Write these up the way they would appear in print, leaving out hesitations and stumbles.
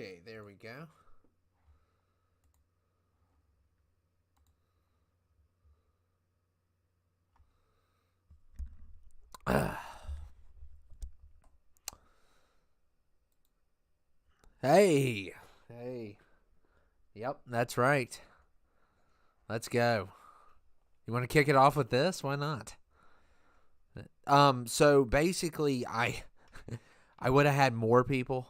Okay, there we go. Hey. Hey. Yep, that's right. Let's go. You want to kick it off with this? Why not? So basically I would have had more people,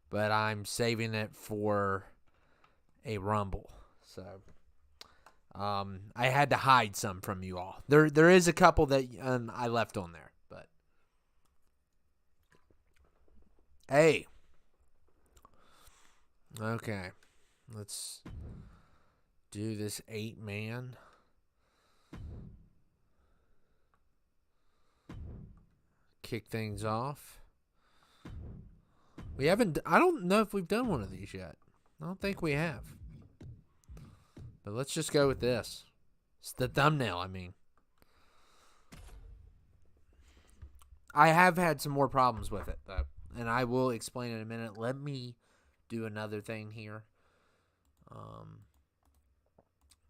but I'm saving it for a Rumble. So I had to hide some from you all. There is a couple that I left on there, but hey. Okay. Let's do this 8-man. Kick things off. We haven't, I don't know if we've done one of these yet. I don't think we have. But let's just go with this. It's the thumbnail, I mean. I have had some more problems with it, though. And I will explain in a minute. Let me do another thing here.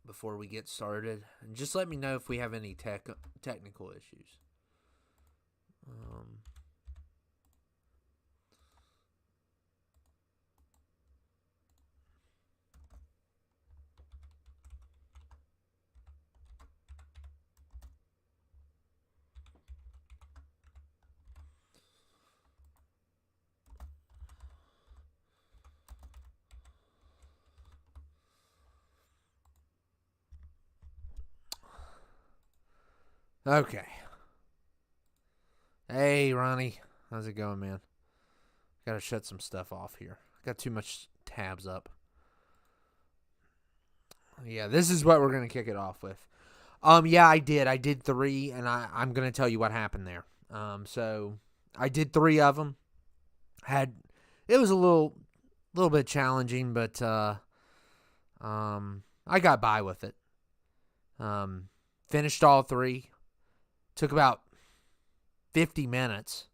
Before we get started. And just let me know if we have any technical issues. Okay. Hey, Ronnie. How's it going, man? Gotta shut some stuff off here. Got too much tabs up. Yeah, this is what we're going to kick it off with. Yeah, I did 3, and I'm going to tell you what happened there. So I did 3 of them. It was a little bit challenging, but I got by with it. Finished all 3. Took about 50 minutes.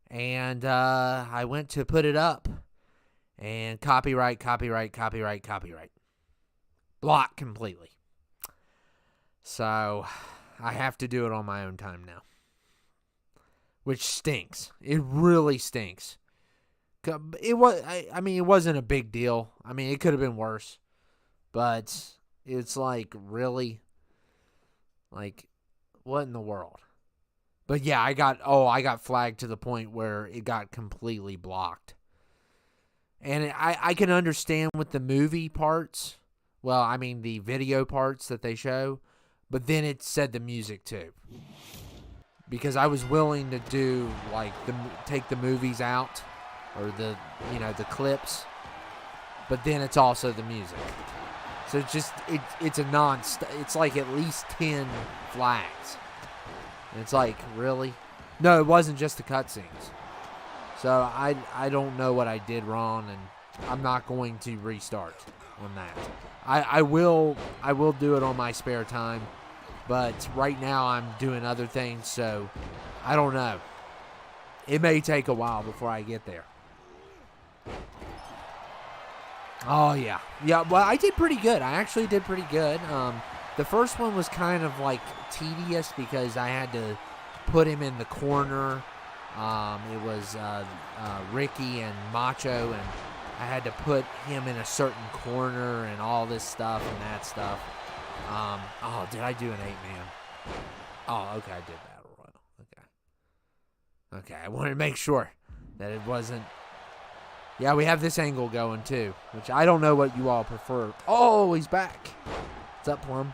And I went to put it up. And copyright. Blocked completely. So I have to do it on my own time now. Which stinks. It really stinks. It wasn't a big deal. I mean, it could have been worse. But it's like, really? Like, what in the world? But yeah, I got flagged to the point where it got completely blocked. And I can understand with the movie parts. Well, I mean the video parts that they show. But then it said the music too. Because I was willing to do like take the movies out. Or the clips. But then it's also the music. So it's it's like at least 10 flags. And it's like, really? No, it wasn't just the cutscenes. So I don't know what I did wrong, and I'm not going to restart on that. I will do it on my spare time, but right now I'm doing other things, so I don't know. It may take a while before I get there. Oh, yeah. Yeah, well, I did pretty good. I actually did pretty good. The first one was kind of, like, tedious because I had to put him in the corner. It was Ricky and Macho, and I had to put him in a certain corner and all this stuff and that stuff. Did I do an 8-man? Oh, okay, I did Battle Royal. Okay, I wanted to make sure that it wasn't... Yeah, we have this angle going, too, which I don't know what you all prefer. Oh, he's back. What's up, Plum?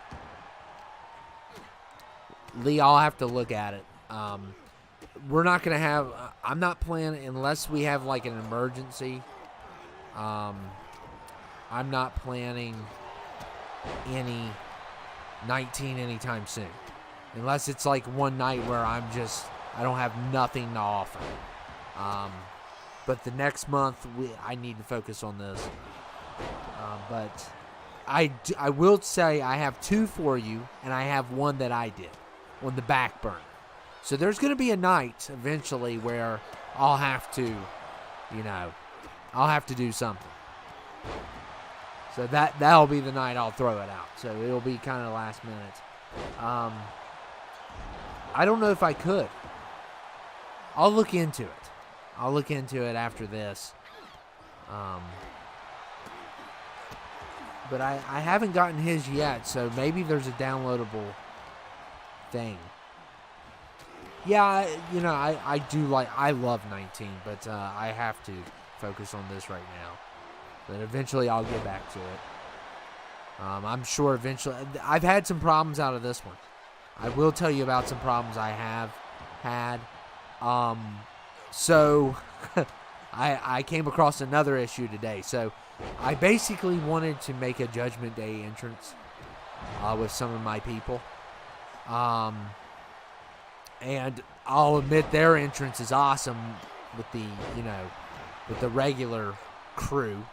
Lee, I'll have to look at it. We're not going to have... I'm not planning, unless we have, like, an emergency. I'm not planning any 19 anytime soon. Unless it's, like, one night where I don't have nothing to offer. But the next month, I need to focus on this. But I will say I have 2 for you, and I have 1 that I did on the back burner. So there's going to be a night eventually where I'll have to, I'll have to do something. So that'll be the night I'll throw it out. So it'll be kind of last minute. I don't know if I could. I'll look into it. I'll look into it after this. But I haven't gotten his yet, so maybe there's a downloadable thing. Yeah, I love 19, but I have to focus on this right now. But eventually I'll get back to it. I'm sure eventually. I've had some problems out of this one. I will tell you about some problems I have had. So I came across another issue today. So I basically wanted to make a Judgment Day entrance with some of my people. And I'll admit their entrance is awesome with the regular crew.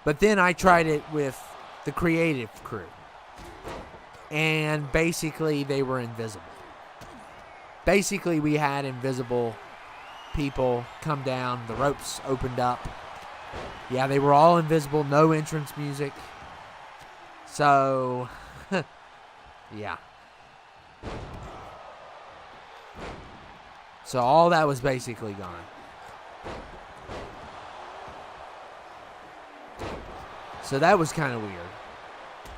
But then I tried it with the creative crew. And basically they were invisible. Basically we had invisible people come down. The ropes opened up. Yeah, they were all invisible. No entrance music. So, yeah. So all that was basically gone. So that was kind of weird.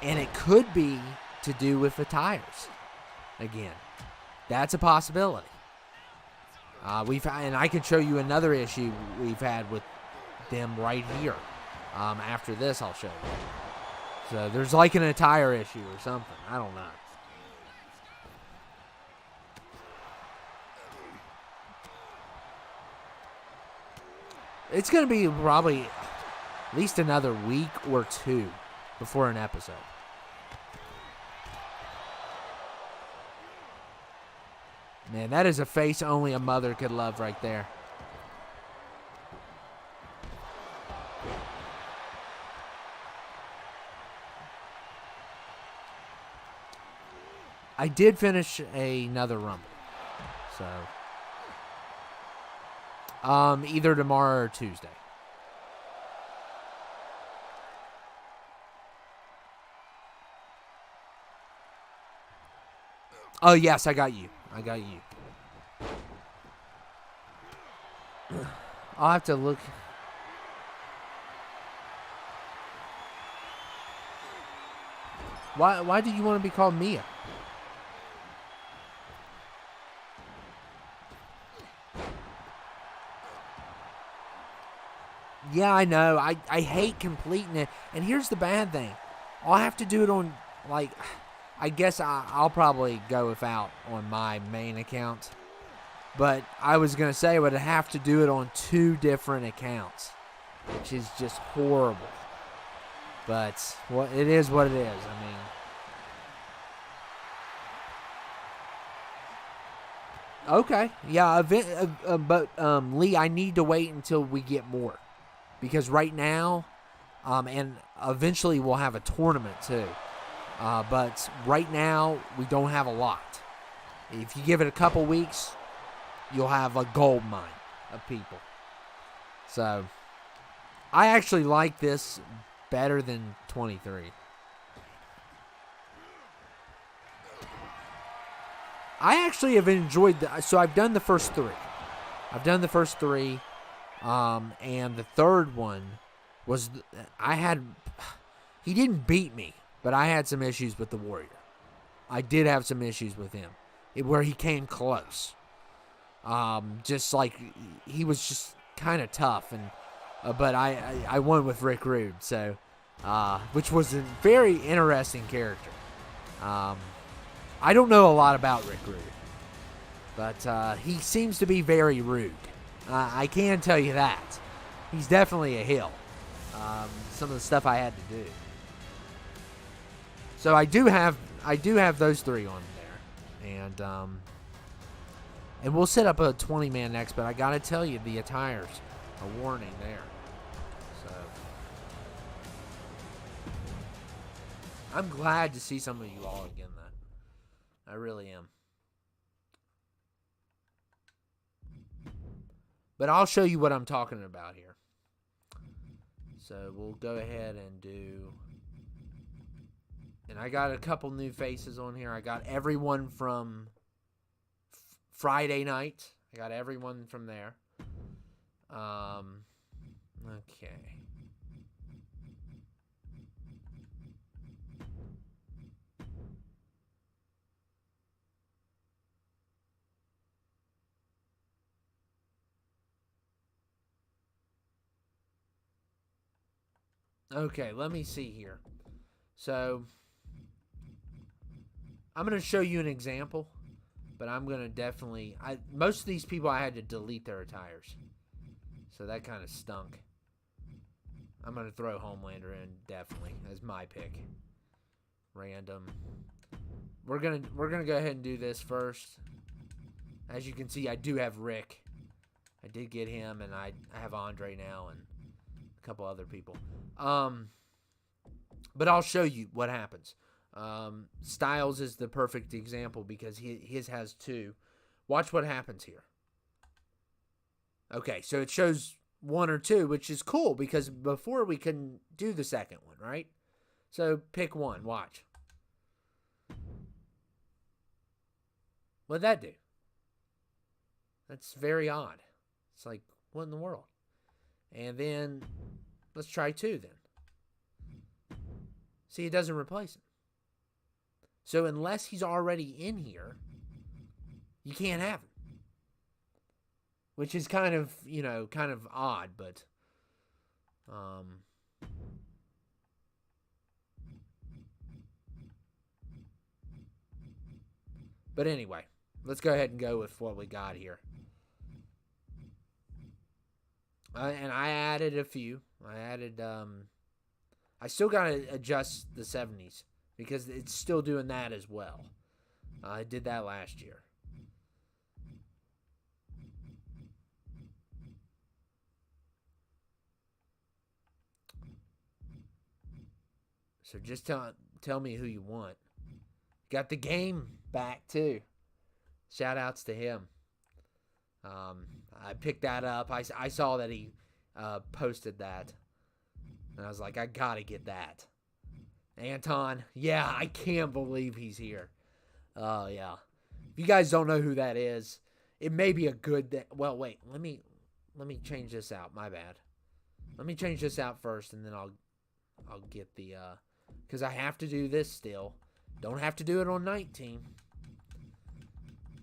And it could be to do with the tires. Again, that's a possibility. And I can show you another issue we've had with them right here. After this, I'll show you. So there's like an attire issue or something. I don't know. It's going to be probably at least another week or two before an episode. Man, that is a face only a mother could love right there. I did finish another Rumble. So, either tomorrow or Tuesday. Oh, yes, I got you. I'll have to look. Why do you want to be called Mia? Yeah, I know. I hate completing it. And here's the bad thing. I'll have to do it on, like, I guess I'll probably go without on my main account. But I was going to say I would have to do it on 2 different accounts, which is just horrible. But it is what it is. I mean, okay. Yeah, but Lee, I need to wait until we get more. Because right now, and eventually we'll have a tournament too. But right now, we don't have a lot. If you give it a couple weeks, you'll have a gold mine of people. So, I actually like this better than 23. I actually have enjoyed so I've done the first 3. And the third one was, he didn't beat me, but I had some issues with the Warrior. I did have some issues with him, where he came close. Just like, he was just kind of tough, and but I won with Rick Rude, so, which was a very interesting character. I don't know a lot about Rick Rude, but he seems to be very rude. I can tell you that. He's definitely a heel. Some of the stuff I had to do. So I do have those 3 on there, and we'll set up a 20-man next. But I gotta tell you, the attires, a warning there. So I'm glad to see some of you all again, though. I really am. But I'll show you what I'm talking about here. So we'll go ahead and do... And I got a couple new faces on here. I got everyone from Friday night. I got everyone from there. Okay. Okay, let me see here. So, I'm going to show you an example, but I'm going to definitely... most of these people, I had to delete their attires. So that kind of stunk. I'm going to throw Homelander in, definitely, as my pick. Random. We're gonna go ahead and do this first. As you can see, I do have Rick. I did get him, and I have Andre now, and a couple other people. But I'll show you what happens. Styles is the perfect example because his has 2. Watch what happens here. Okay, so it shows 1 or 2, which is cool because before we couldn't do the second one, right? So pick 1. Watch. What'd that do? That's very odd. It's like, what in the world? And then let's try 2 then. See, it doesn't replace him. So unless he's already in here, you can't have him. Which is kind of, kind of odd, but anyway, let's go ahead and go with what we got here. And I added a few. I still got to adjust the 70s because it's still doing that as well. I did that last year. So just tell me who you want. Got the game back too. Shout outs to him. I picked that up. I saw that he posted that. And I was like, I gotta get that. Anton, yeah, I can't believe he's here. Oh, yeah. If you guys don't know who that is, it may be a good... Well, wait, let me change this out. My bad. Let me change this out first, and then I'll get the... Because I have to do this still. Don't have to do it on 19.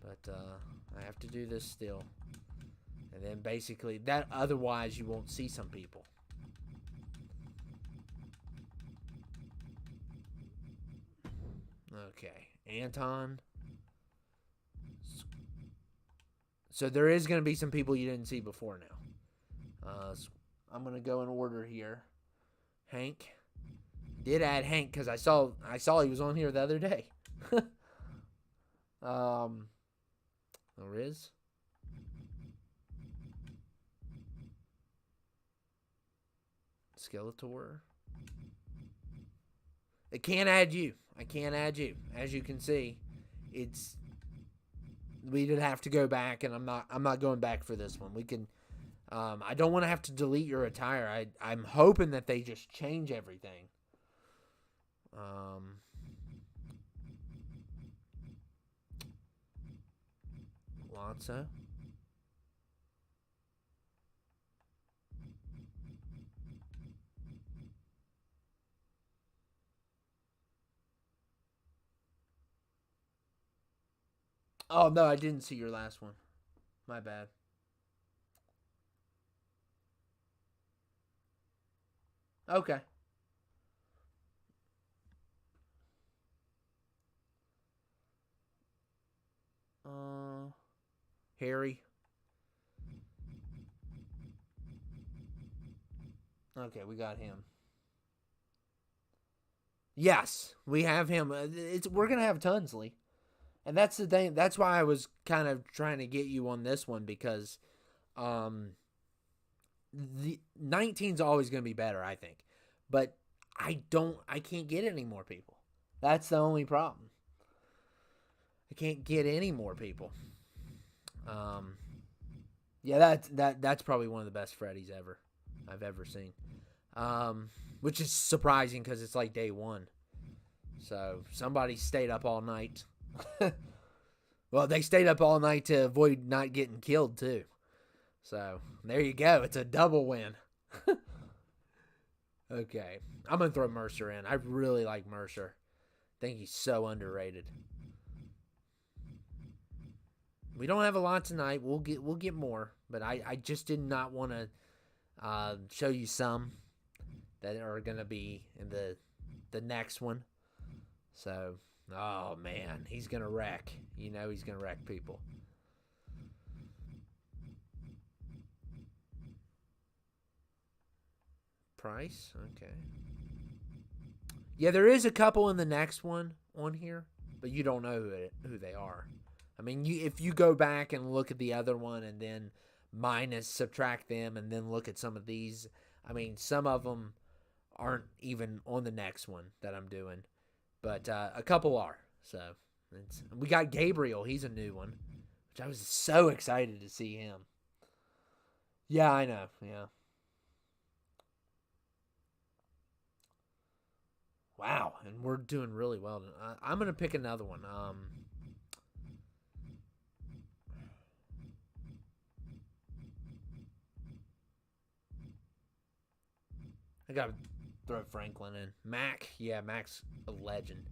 But I have to do this still. And then basically, that otherwise you won't see some people. Okay, Anton. So there is going to be some people you didn't see before now. So I'm going to go in order here. Hank. Did add Hank because I saw he was on here the other day. Riz. Skeletor. I can't add you. As you can see, we did have to go back, and I'm not going back for this one. We can. I don't want to have to delete your attire. I'm hoping that they just change everything. Lonzo. Oh, no, I didn't see your last one. My bad. Okay. Harry. Okay, we got him. Yes, we have him. We're gonna have Tunsley, and that's the thing. That's why I was kind of trying to get you on this one because, the 19's always gonna be better, I think, but I can't get any more people. That's the only problem. I can't get any more people. Yeah, that's probably one of the best Freddy's I've ever seen. which is surprising because it's like day one. So somebody stayed up all night. Well, they stayed up all night to avoid not getting killed too. So there you go. It's a double win. Okay, I'm gonna throw Mercer in. I really like Mercer. I think he's so underrated. We don't have a lot tonight. We'll get more, but I just did not want to show you some that are gonna be in the next one. So, oh man, he's gonna wreck. You know he's gonna wreck people. Price, okay. Yeah, there is a couple in the next one on here, but you don't know who they are. I mean, if you go back and look at the other one and then subtract them and then look at some of these, I mean, some of them aren't even on the next one that I'm doing, but a couple are. So we got Gabriel. He's a new one, which I was so excited to see him. Yeah, I know. Yeah. Wow, and we're doing really well. I'm going to pick another one. I got to throw Franklin in. Mac, yeah, Mac's a legend.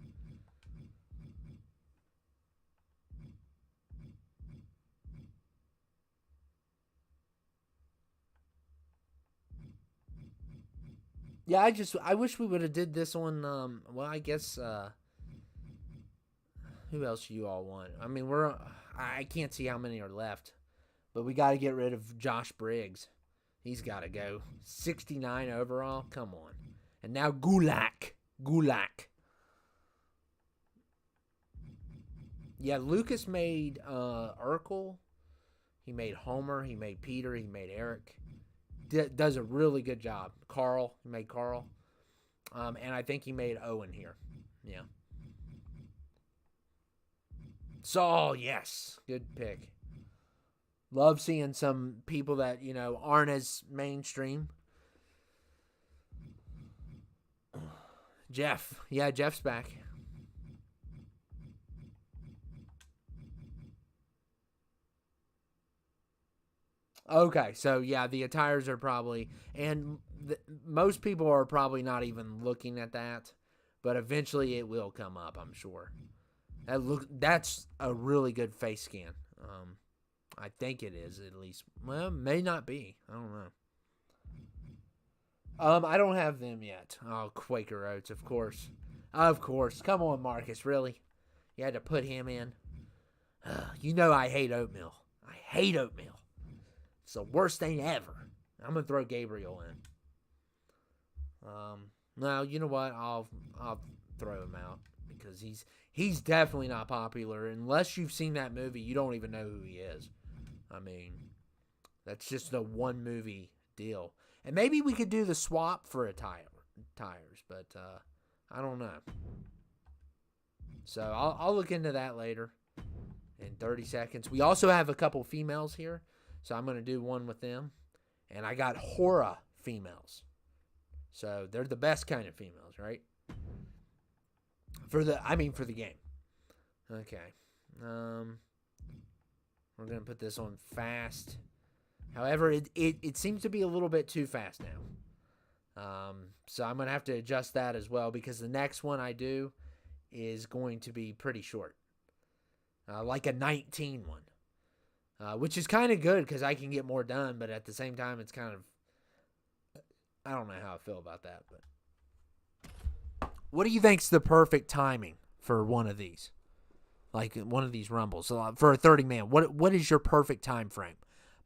Yeah, I wish we would have did this one. Well, I guess who else you all want? I mean, I can't see how many are left, but we got to get rid of Josh Briggs. He's got to go. 69 overall. Come on. And now Gulak. Yeah, Lucas made Urkel. He made Homer. He made Peter. He made Eric. Does a really good job. He made Carl. And I think he made Owen here. Yeah. Saul, yes. Good pick. Love seeing some people that, aren't as mainstream. Jeff. Yeah, Jeff's back. Okay, so yeah, the attires are probably, and most people are probably not even looking at that, but eventually it will come up, I'm sure. That's a really good face scan. I think it is at least. Well, may not be. I don't know. I don't have them yet. Oh, Quaker Oats, of course. Of course. Come on, Marcus, really? You had to put him in? You know I hate oatmeal. I hate oatmeal. It's the worst thing ever. I'm going to throw Gabriel in. No, you know what? I'll throw him out because he's definitely not popular. Unless you've seen that movie, you don't even know who he is. I mean, that's just a one movie deal. And maybe we could do the swap for tires, but I don't know. So I'll look into that later in 30 seconds. We also have a couple females here, so I'm going to do one with them. And I got Hora females. So they're the best kind of females, right? For the game. Okay. We're going to put this on fast. However, it seems to be a little bit too fast now. So I'm going to have to adjust that as well because the next one I do is going to be pretty short. Like a 19 one. Which is kind of good because I can get more done, but at the same time, it's kind of... I don't know how I feel about that. But what do you think's the perfect timing for one of these? Like one of these rumbles. So for a 30-man, what is your perfect time frame?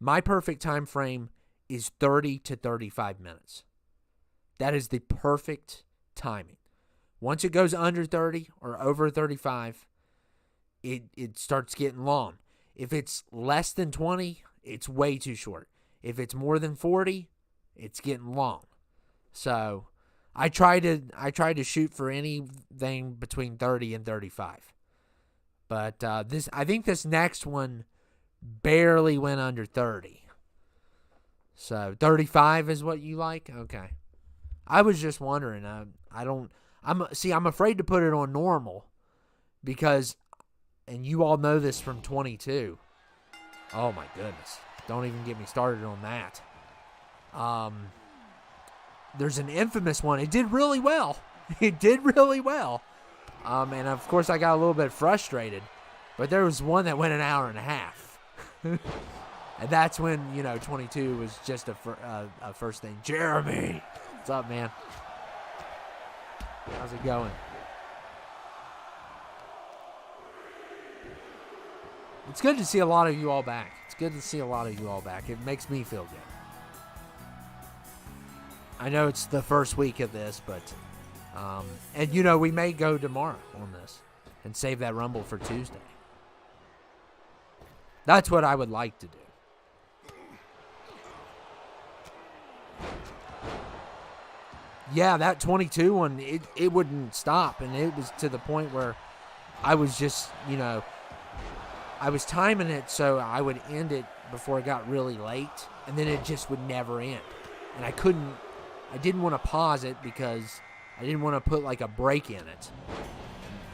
My perfect time frame is 30 to 35 minutes. That is the perfect timing. Once it goes under 30 or over 35, it starts getting long. If it's less than 20, it's way too short. If it's more than 40, it's getting long. So I try to shoot for anything between 30 and 35. But I think this next one barely went under 30. So 35 is what you like? Okay. I was just wondering. I'm afraid to put it on normal because, and you all know this from 22. Oh my goodness. Don't even get me started on that. There's an infamous one. It did really well. It did really well. And of course I got a little bit frustrated, but there was one that went an hour and a half. And that's when, 22 was just a first thing. Jeremy, what's up, man? How's it going? It's good to see a lot of you all back. It's good to see a lot of you all back. It makes me feel good. I know it's the first week of this, but, and we may go tomorrow on this and save that Rumble for Tuesday. That's what I would like to do. Yeah, that 22 one, it wouldn't stop, and it was to the point where I was just, I was timing it so I would end it before it got really late, and then it just would never end. And I didn't want to pause it because I didn't want to put like a break in it,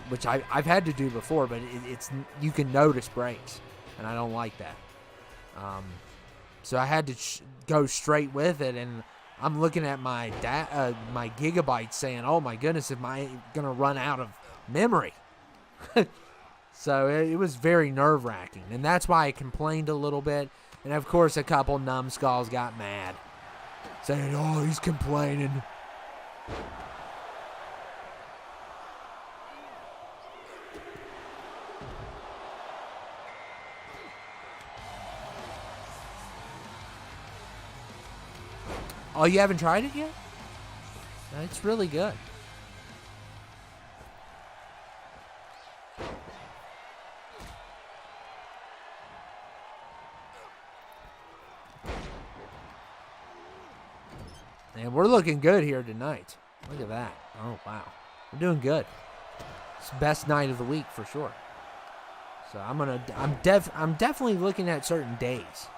which I've had to do before, but it's you can notice breaks, and I don't like that. So I had to go straight with it, and I'm looking at my my gigabytes saying, oh my goodness, am I going to run out of memory? So it was very nerve-wracking, and that's why I complained a little bit. And of course, a couple numbskulls got mad, saying, oh, he's complaining. Oh, you haven't tried it yet? It's really good. And we're looking good here tonight. Look at that. Oh, wow. We're doing good. It's the best night of the week for sure. So I'm definitely looking at certain days.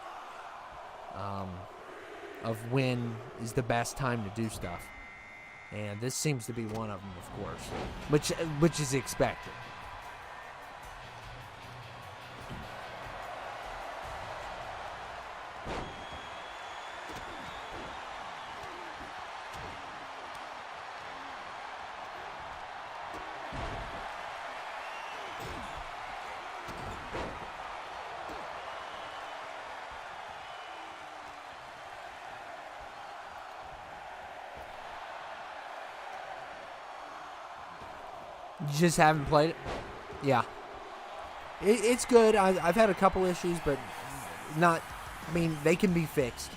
Of when is the best time to do stuff. And this seems to be one of them, of course. Which is expected. You just haven't played it? Yeah. It's good. I've had a couple issues, but not... I mean, they can be fixed.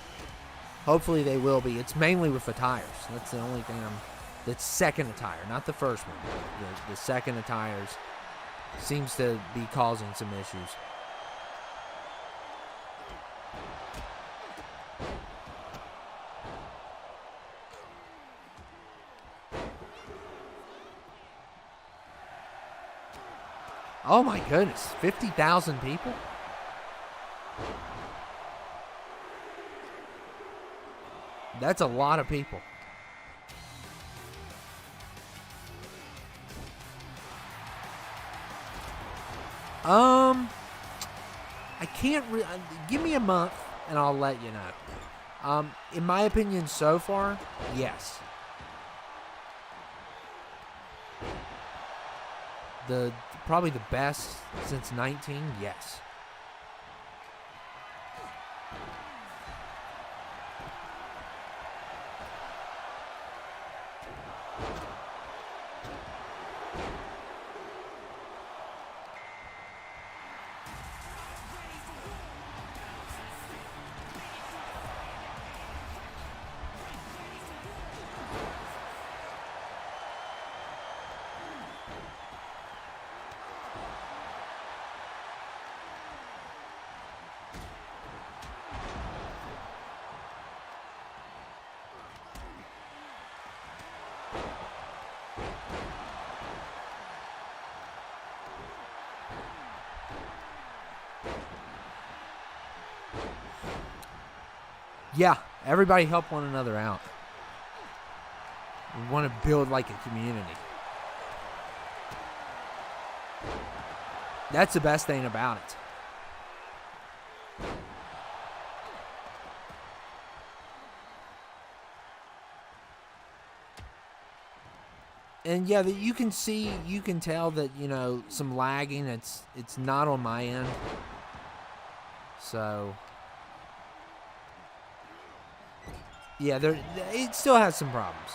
Hopefully they will be. It's mainly with the tires. That's the only thing the second tire, not the first one. The second of tires seems to be causing some issues. Oh my goodness, 50,000 people? That's a lot of people. I can't give me a month and I'll let you know. In my opinion so far, yes. Probably the best since 19, yes. Yeah, everybody help one another out. We want to build like a community. That's the best thing about it. And yeah, that you can tell that, you know, some lagging. It's not on my end. So yeah, it still has some problems.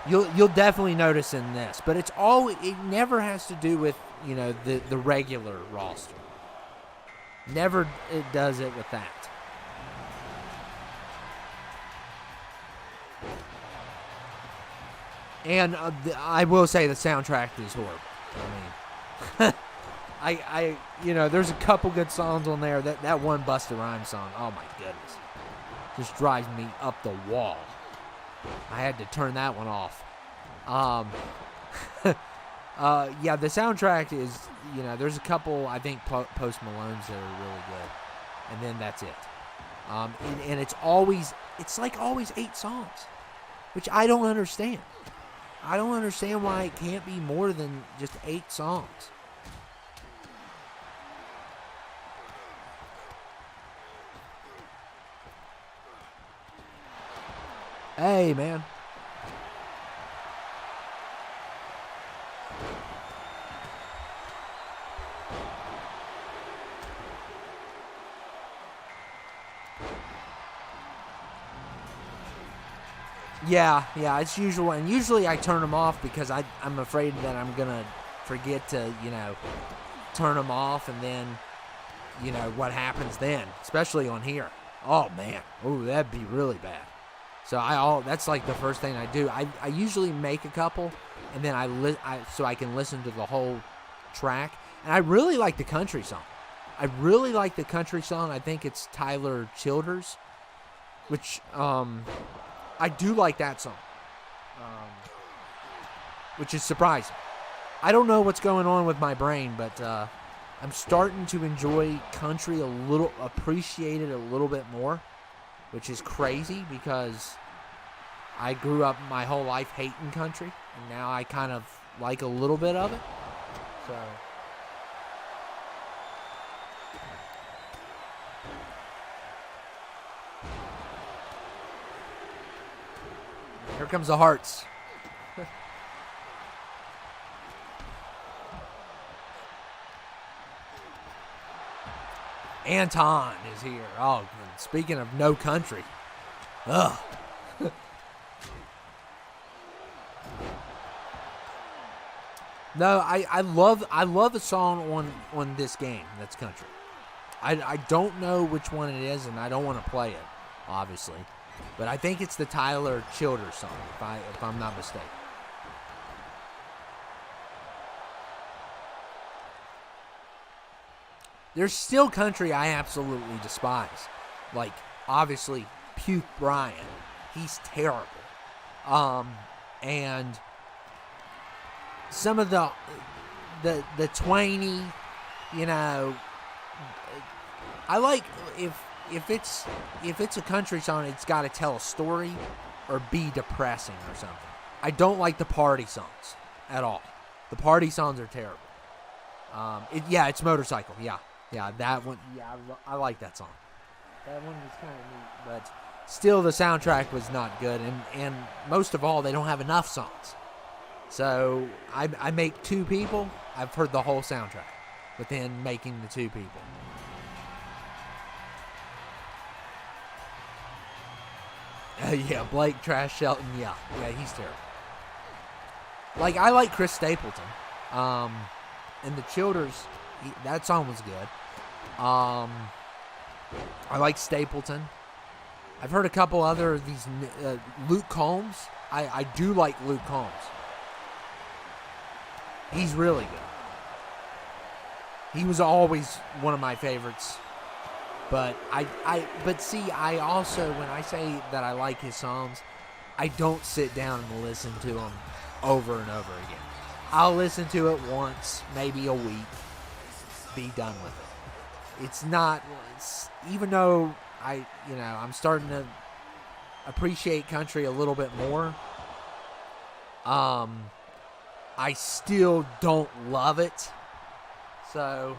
You'll definitely notice in this, but it never has to do with, you know, the regular roster. Never it does it with that. And I will say the soundtrack is horrible. I mean, I you know, there's a couple good songs on there. That one Busta Rhymes song, oh my goodness, just drives me up the wall. I had to turn that one off. Yeah, the soundtrack is, you know, there's a couple, I think, Post Malone's that are really good, and then that's it. And it's like always 8 songs, which I don't understand. I don't understand why it can't be more than just 8 songs. Hey, man. Yeah, it's usual. And usually I turn them off because I'm afraid that I'm going to forget to, you know, turn them off. And then, you know, what happens then, especially on here. Oh, man. Oh, that'd be really bad. So that's like the first thing I do. I usually make a couple, and then so I can listen to the whole track. And I really like the country song. I think it's Tyler Childers, which I do like that song, which is surprising. I don't know what's going on with my brain, but I'm starting to enjoy country appreciate it a little bit more, which is crazy because I grew up my whole life hating country, and now I kind of like a little bit of it. So here comes the Hearts. Anton is here. Oh, speaking of no country. Ugh. No, I love a song on this game that's country. I don't know which one it is, and I don't want to play it, obviously. But I think it's the Tyler Childers song, if I'm not mistaken. There's still country I absolutely despise. Like, obviously, Puke Bryan. He's terrible. And some of the twangy, you know, I like if it's a country song, it's got to tell a story or be depressing or something. I don't like the party songs at all. The party songs are terrible. It's Motorcycle. Yeah, that one. Yeah, I like that song. That one was kind of neat, but still the soundtrack was not good, and most of all, they don't have enough songs. So I make 2 people. I've heard the whole soundtrack, but then making the 2 people. Yeah, Blake Trash Shelton. Yeah, he's terrible. Like, I like Chris Stapleton. And the Childers, that song was good. I like Stapleton. I've heard a couple other of these. Luke Combs. I do like Luke Combs. He's really good. He was always one of my favorites. But I also, when I say that I like his songs, I don't sit down and listen to them over and over again. I'll listen to it once, maybe a week, be done with it. It's not, even though I'm starting to appreciate country a little bit more. I still don't love it. So,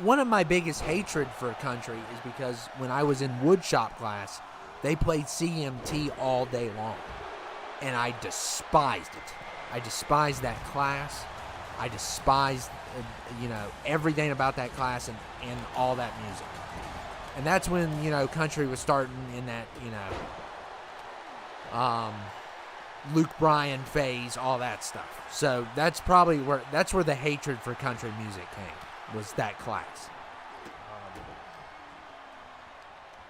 one of my biggest hatred for country is because when I was in woodshop class, they played CMT all day long. And I despised it. I despised that class. I despised, everything about that class and all that music. And that's when, country was starting in that, Luke Bryan phase, all that stuff. So that's probably where the hatred for country music came, was that class.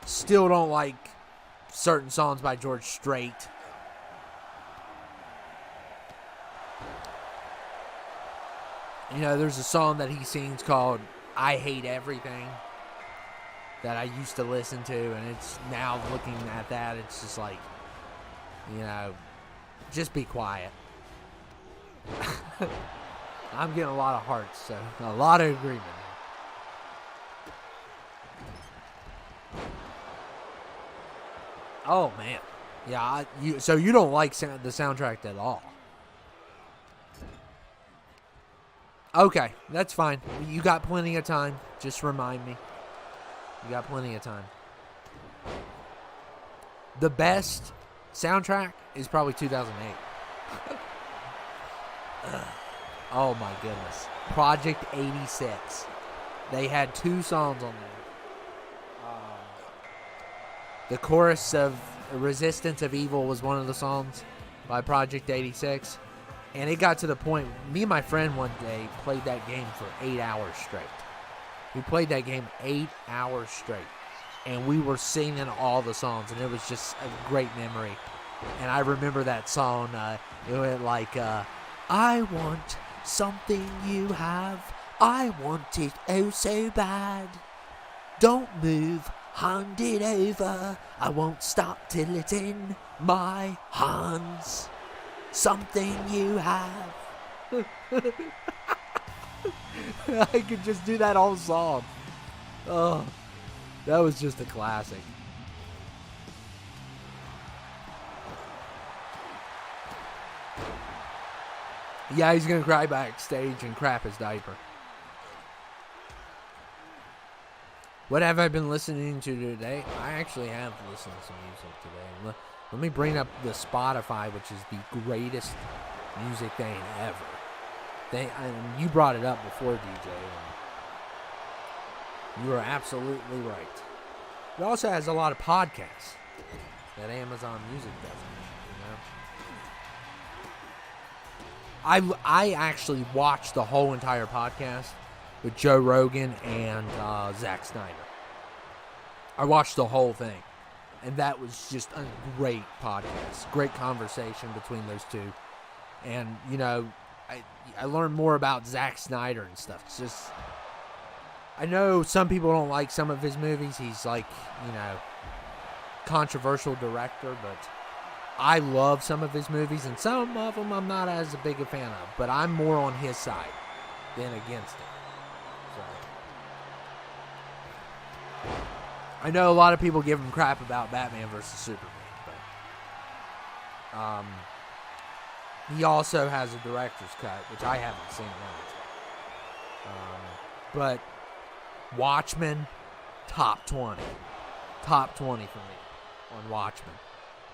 Still don't like certain songs by George Strait. There's a song that he sings called I Hate Everything that I used to listen to, and it's now looking at that, it's just like, just be quiet. I'm getting a lot of hearts, so a lot of agreement. Oh, man. Yeah, so you don't like the soundtrack at all? Okay, that's fine. You got plenty of time. Just remind me. You got plenty of time. The best soundtrack is probably 2008. Oh my goodness. Project 86. They had 2 songs on there. The chorus of Resistance of Evil was one of the songs by Project 86. And it got to the point, me and my friend one day played that game for 8 hours straight. We played that game 8 hours straight. And we were singing all the songs, and it was just a great memory. And I remember that song, it went like, I want something you have, I want it oh so bad. Don't move, hand it over, I won't stop till it's in my hands. Something you have. I could just do that whole song. Oh, that was just a classic. Yeah, he's going to cry backstage and crap his diaper. What have I been listening to today? I actually have listened to some music today. Let me bring up the Spotify, which is the greatest music thing ever. You brought it up before, DJ. And you are absolutely right. It also has a lot of podcasts that Amazon Music doesn't. I actually watched the whole entire podcast with Joe Rogan and Zack Snyder. I watched the whole thing. And that was just a great podcast. Great conversation between those two. And, I learned more about Zack Snyder and stuff. It's just, I know some people don't like some of his movies. He's like, controversial director. But I love some of his movies. And some of them I'm not as big a fan of. But I'm more on his side than against it. So I know a lot of people give him crap about Batman vs. Superman, but he also has a director's cut, which I haven't seen yet. But Watchmen, top 20. Top 20 for me on Watchmen.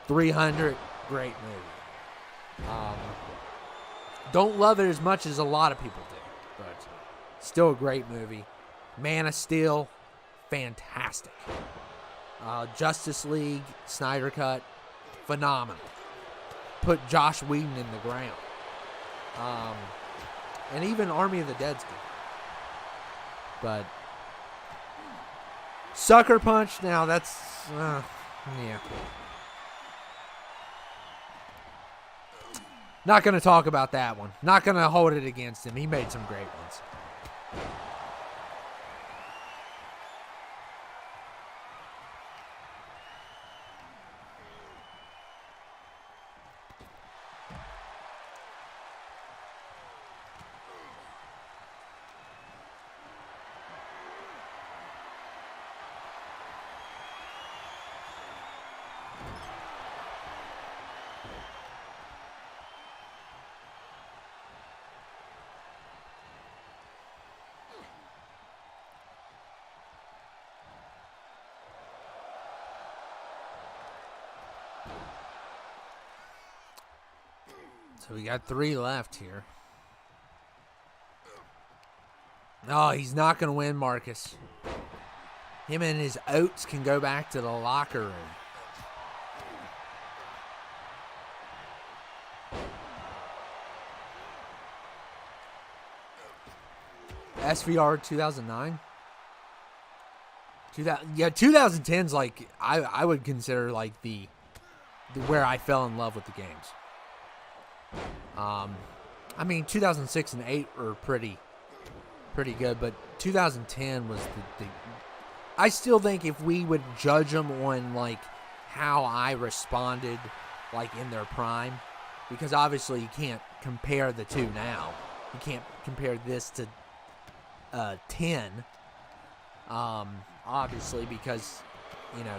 300, great movie. Don't love it as much as a lot of people do, but still a great movie. Man of Steel, fantastic. Justice League, Snyder Cut, phenomenal. Put Josh Whedon in the ground. And even Army of the Dead's good. But Sucker Punch, now that's, yeah. Not going to talk about that one. Not going to hold it against him. He made some great ones. So we got 3 left here. Oh, he's not going to win, Marcus. Him and his oats can go back to the locker room. SVR 2009? 2010's like, I would consider like the where I fell in love with the games. I mean, 2006 and 8 were pretty good, but 2010 was the I still think if we would judge them on like how I responded like in their prime, because obviously you can't compare the two now. You can't compare this to 10, obviously, because, you know,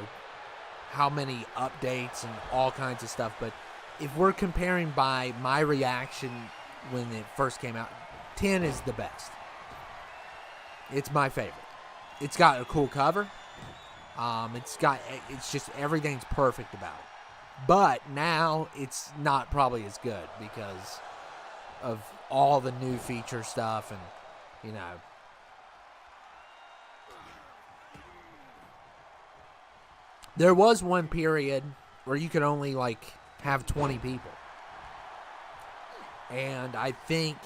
how many updates and all kinds of stuff. But if we're comparing by my reaction when it first came out, 10 is the best. It's my favorite. It's got a cool cover. It's just everything's perfect about it. But now it's not probably as good because of all the new feature stuff and, you know. There was one period where you could only, like, have 20 people. And I think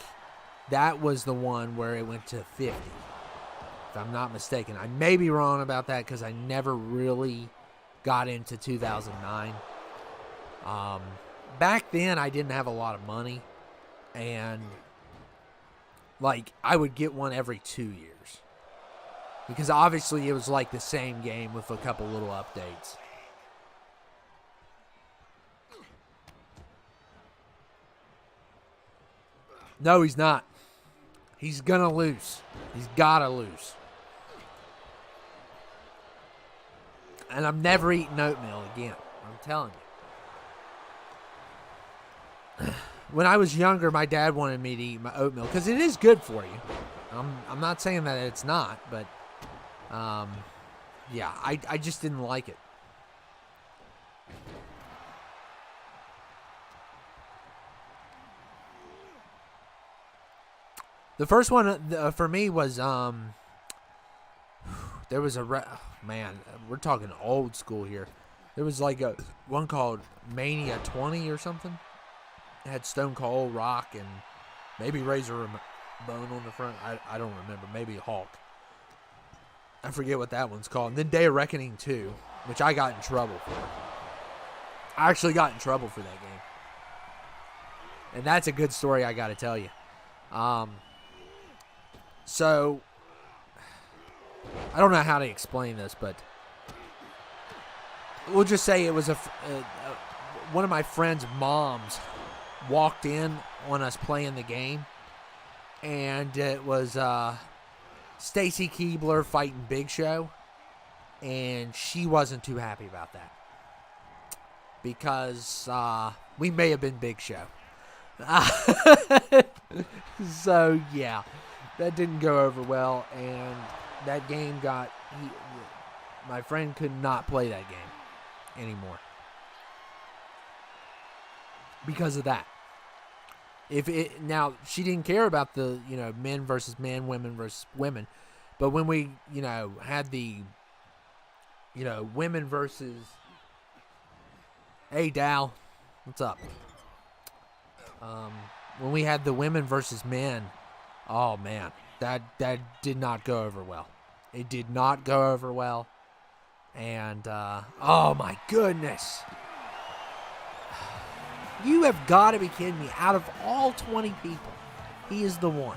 that was the one where it went to 50, if I'm not mistaken. I may be wrong about that because I never really got into 2009. Back then, I didn't have a lot of money. And, like, I would get one every 2 years. Because obviously it was like the same game with a couple little updates. No, he's not. He's going to lose. He's got to lose. And I'm never eating oatmeal again. I'm telling you. When I was younger, my dad wanted me to eat my oatmeal because it is good for you. I'm not saying that it's not, but yeah, I just didn't like it. The first one for me was there was man, we're talking old school here. There was like a one called Mania 20 or something. It had Stone Cold, Rock, and maybe Razor Ramon on the front. I don't remember. Maybe Hulk. I forget what that one's called. And then Day of Reckoning 2, which I got in trouble for. I actually got in trouble for that game. And that's a good story I got to tell you. So, I don't know how to explain this, but we'll just say it was one of my friend's moms walked in on us playing the game, and it was Stacy Keibler fighting Big Show, and she wasn't too happy about that because we may have been Big Show. So yeah, that didn't go over well, and that game my friend could not play that game anymore because of that. Now she didn't care about the, you know, men versus men, women versus women, but when we, you know, had the, you know, women versus, hey Dal, what's up? When we had the women versus men, oh man, that did not go over well. It did not go over well, and oh my goodness. You have got to be kidding me. Out of all 20 people, he is the one.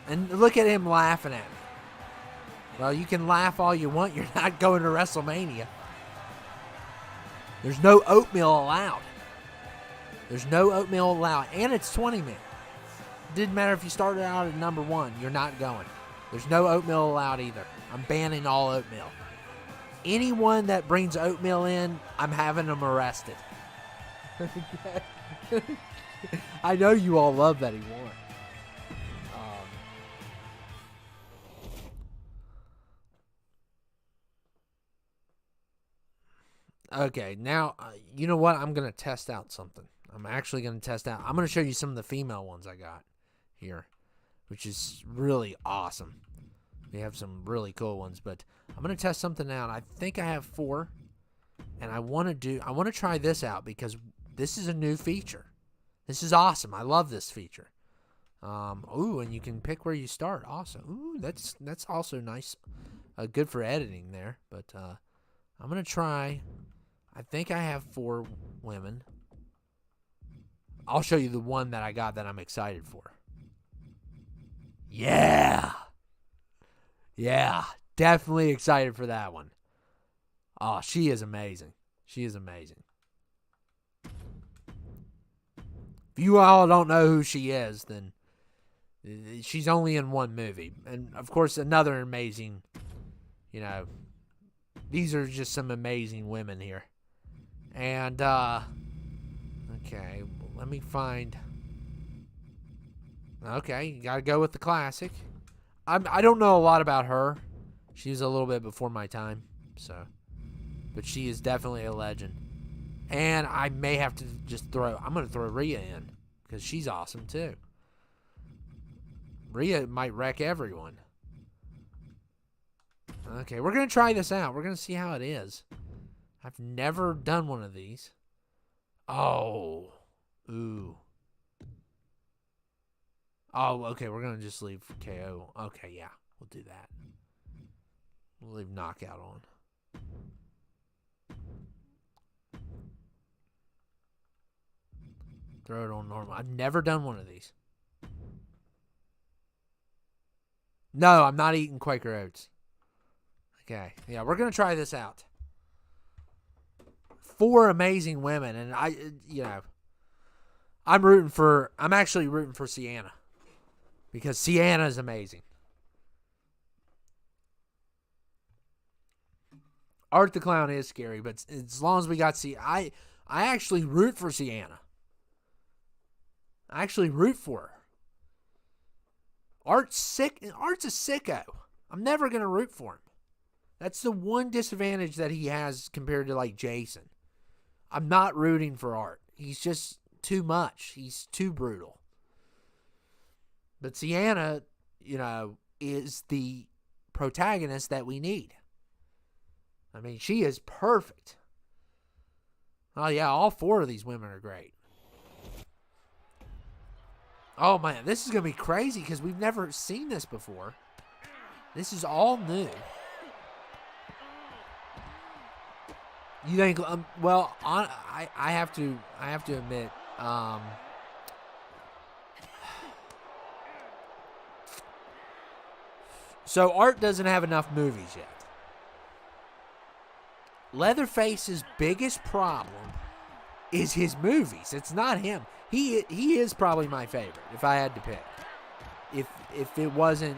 And look at him laughing at me. Well, you can laugh all you want. You're not going to WrestleMania. There's no oatmeal allowed. There's no oatmeal allowed. And it's 20 men. Didn't matter if you started out at number 1. You're not going. There's no oatmeal allowed either. I'm banning all oatmeal. Anyone that brings oatmeal in, I'm having them arrested. I know you all love that he won. Okay, now, you know what? I'm going to test out something. I'm actually going to test out. I'm going to show you some of the female ones I got here, which is really awesome. We have some really cool ones, but I'm going to test something out. I think I have 4, and I want to try this out because this is a new feature. This is awesome. I love this feature. Ooh, and you can pick where you start. Awesome. Ooh, that's also nice. Good for editing there, but I'm going to try. I think I have 4 women. I'll show you the one that I got that I'm excited for. Yeah. Yeah. Definitely excited for that one. Oh, she is amazing. She is amazing. If you all don't know who she is, then she's only in one movie. And, of course, another amazing, these are just some amazing women here. And, okay, let me find. Okay, you gotta go with the classic. I don't know a lot about her. She's a little bit before my time, but she is definitely a legend. And I may have to I'm gonna throw Rhea in because she's awesome too. Rhea might wreck everyone. Okay, we're gonna try this out. We're gonna see how it is. I've never done one of these. Oh. Ooh. Oh, okay, we're going to just leave KO. Okay, yeah, we'll do that. We'll leave knockout on. Throw it on normal. I've never done one of these. No, I'm not eating Quaker Oats. Okay, yeah, we're going to try this out. 4 amazing women, and I'm actually rooting for Sienna because Sienna is amazing. Art the Clown is scary, but as long as we got I actually root for Sienna. I actually root for her. Art's a sicko. I'm never going to root for him. That's the one disadvantage that he has compared to like Jason. I'm not rooting for Art. He's just too much. He's too brutal. But Sienna, is the protagonist that we need. I mean, she is perfect. Oh, yeah, all 4 of these women are great. Oh, man, this is going to be crazy because we've never seen this before. This is all new. You think? Well, I have to admit, so Art doesn't have enough movies yet. Leatherface's biggest problem is his movies. It's not him. He is probably my favorite if I had to pick. If it wasn't,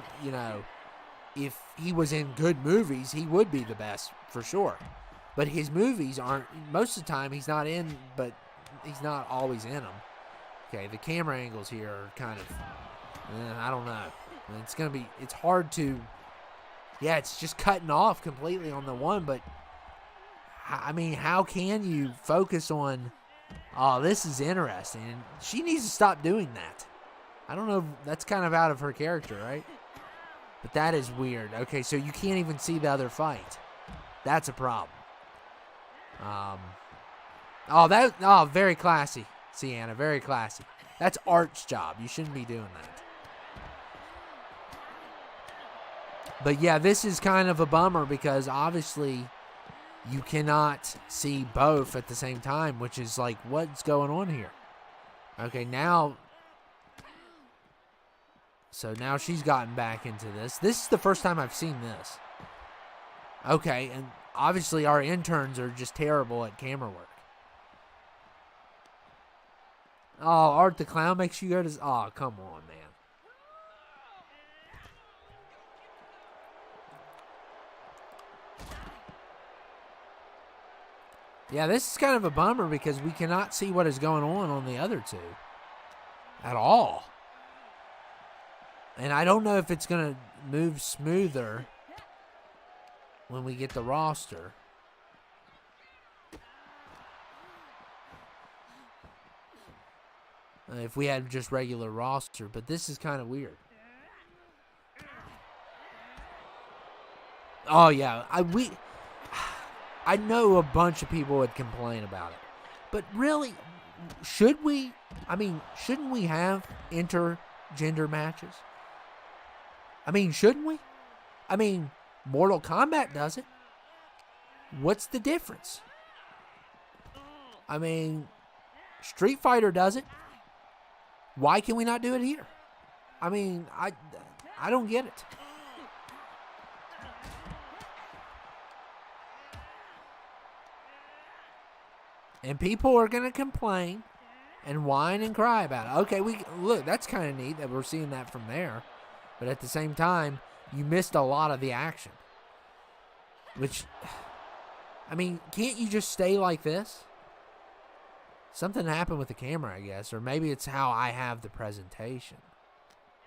if he was in good movies, he would be the best for sure. But his movies aren't, most of the time he's not in, but he's not always in them. Okay, the camera angles here are kind of, I don't know. It's hard to, it's just cutting off completely on the one, but I mean, how can you focus on, oh, this is interesting. And she needs to stop doing that. I don't know, that's kind of out of her character, right? But that is weird. Okay, so you can't even see the other fight. That's a problem. Very classy, Sienna. Very classy. That's Art's job. You shouldn't be doing that. But yeah, this is kind of a bummer because obviously you cannot see both at the same time, which is like, what's going on here? Okay, now she's gotten back into this. This is the first time I've seen this. Okay, and obviously our interns are just terrible at camera work. Oh, Art the Clown makes you go to... Oh, come on, man. Yeah, this is kind of a bummer because we cannot see what is going on the other 2 at all. And I don't know if it's going to move smoother when we get the roster. if we had just regular roster, but this is kind of weird. Oh yeah, I know a bunch of people would complain about it, but really, should we? I mean, shouldn't we have intergender matches? I mean, shouldn't we? I mean, Mortal Kombat does it. What's the difference? I mean, Street Fighter does it. Why can we not do it here? I mean, I don't get it. And people are going to complain and whine and cry about it. Okay, look, that's kind of neat that we're seeing that from there. But at the same time, you missed a lot of the action. Which, I mean, can't you just stay like this? Something happened with the camera, I guess. Or maybe it's how I have the presentation.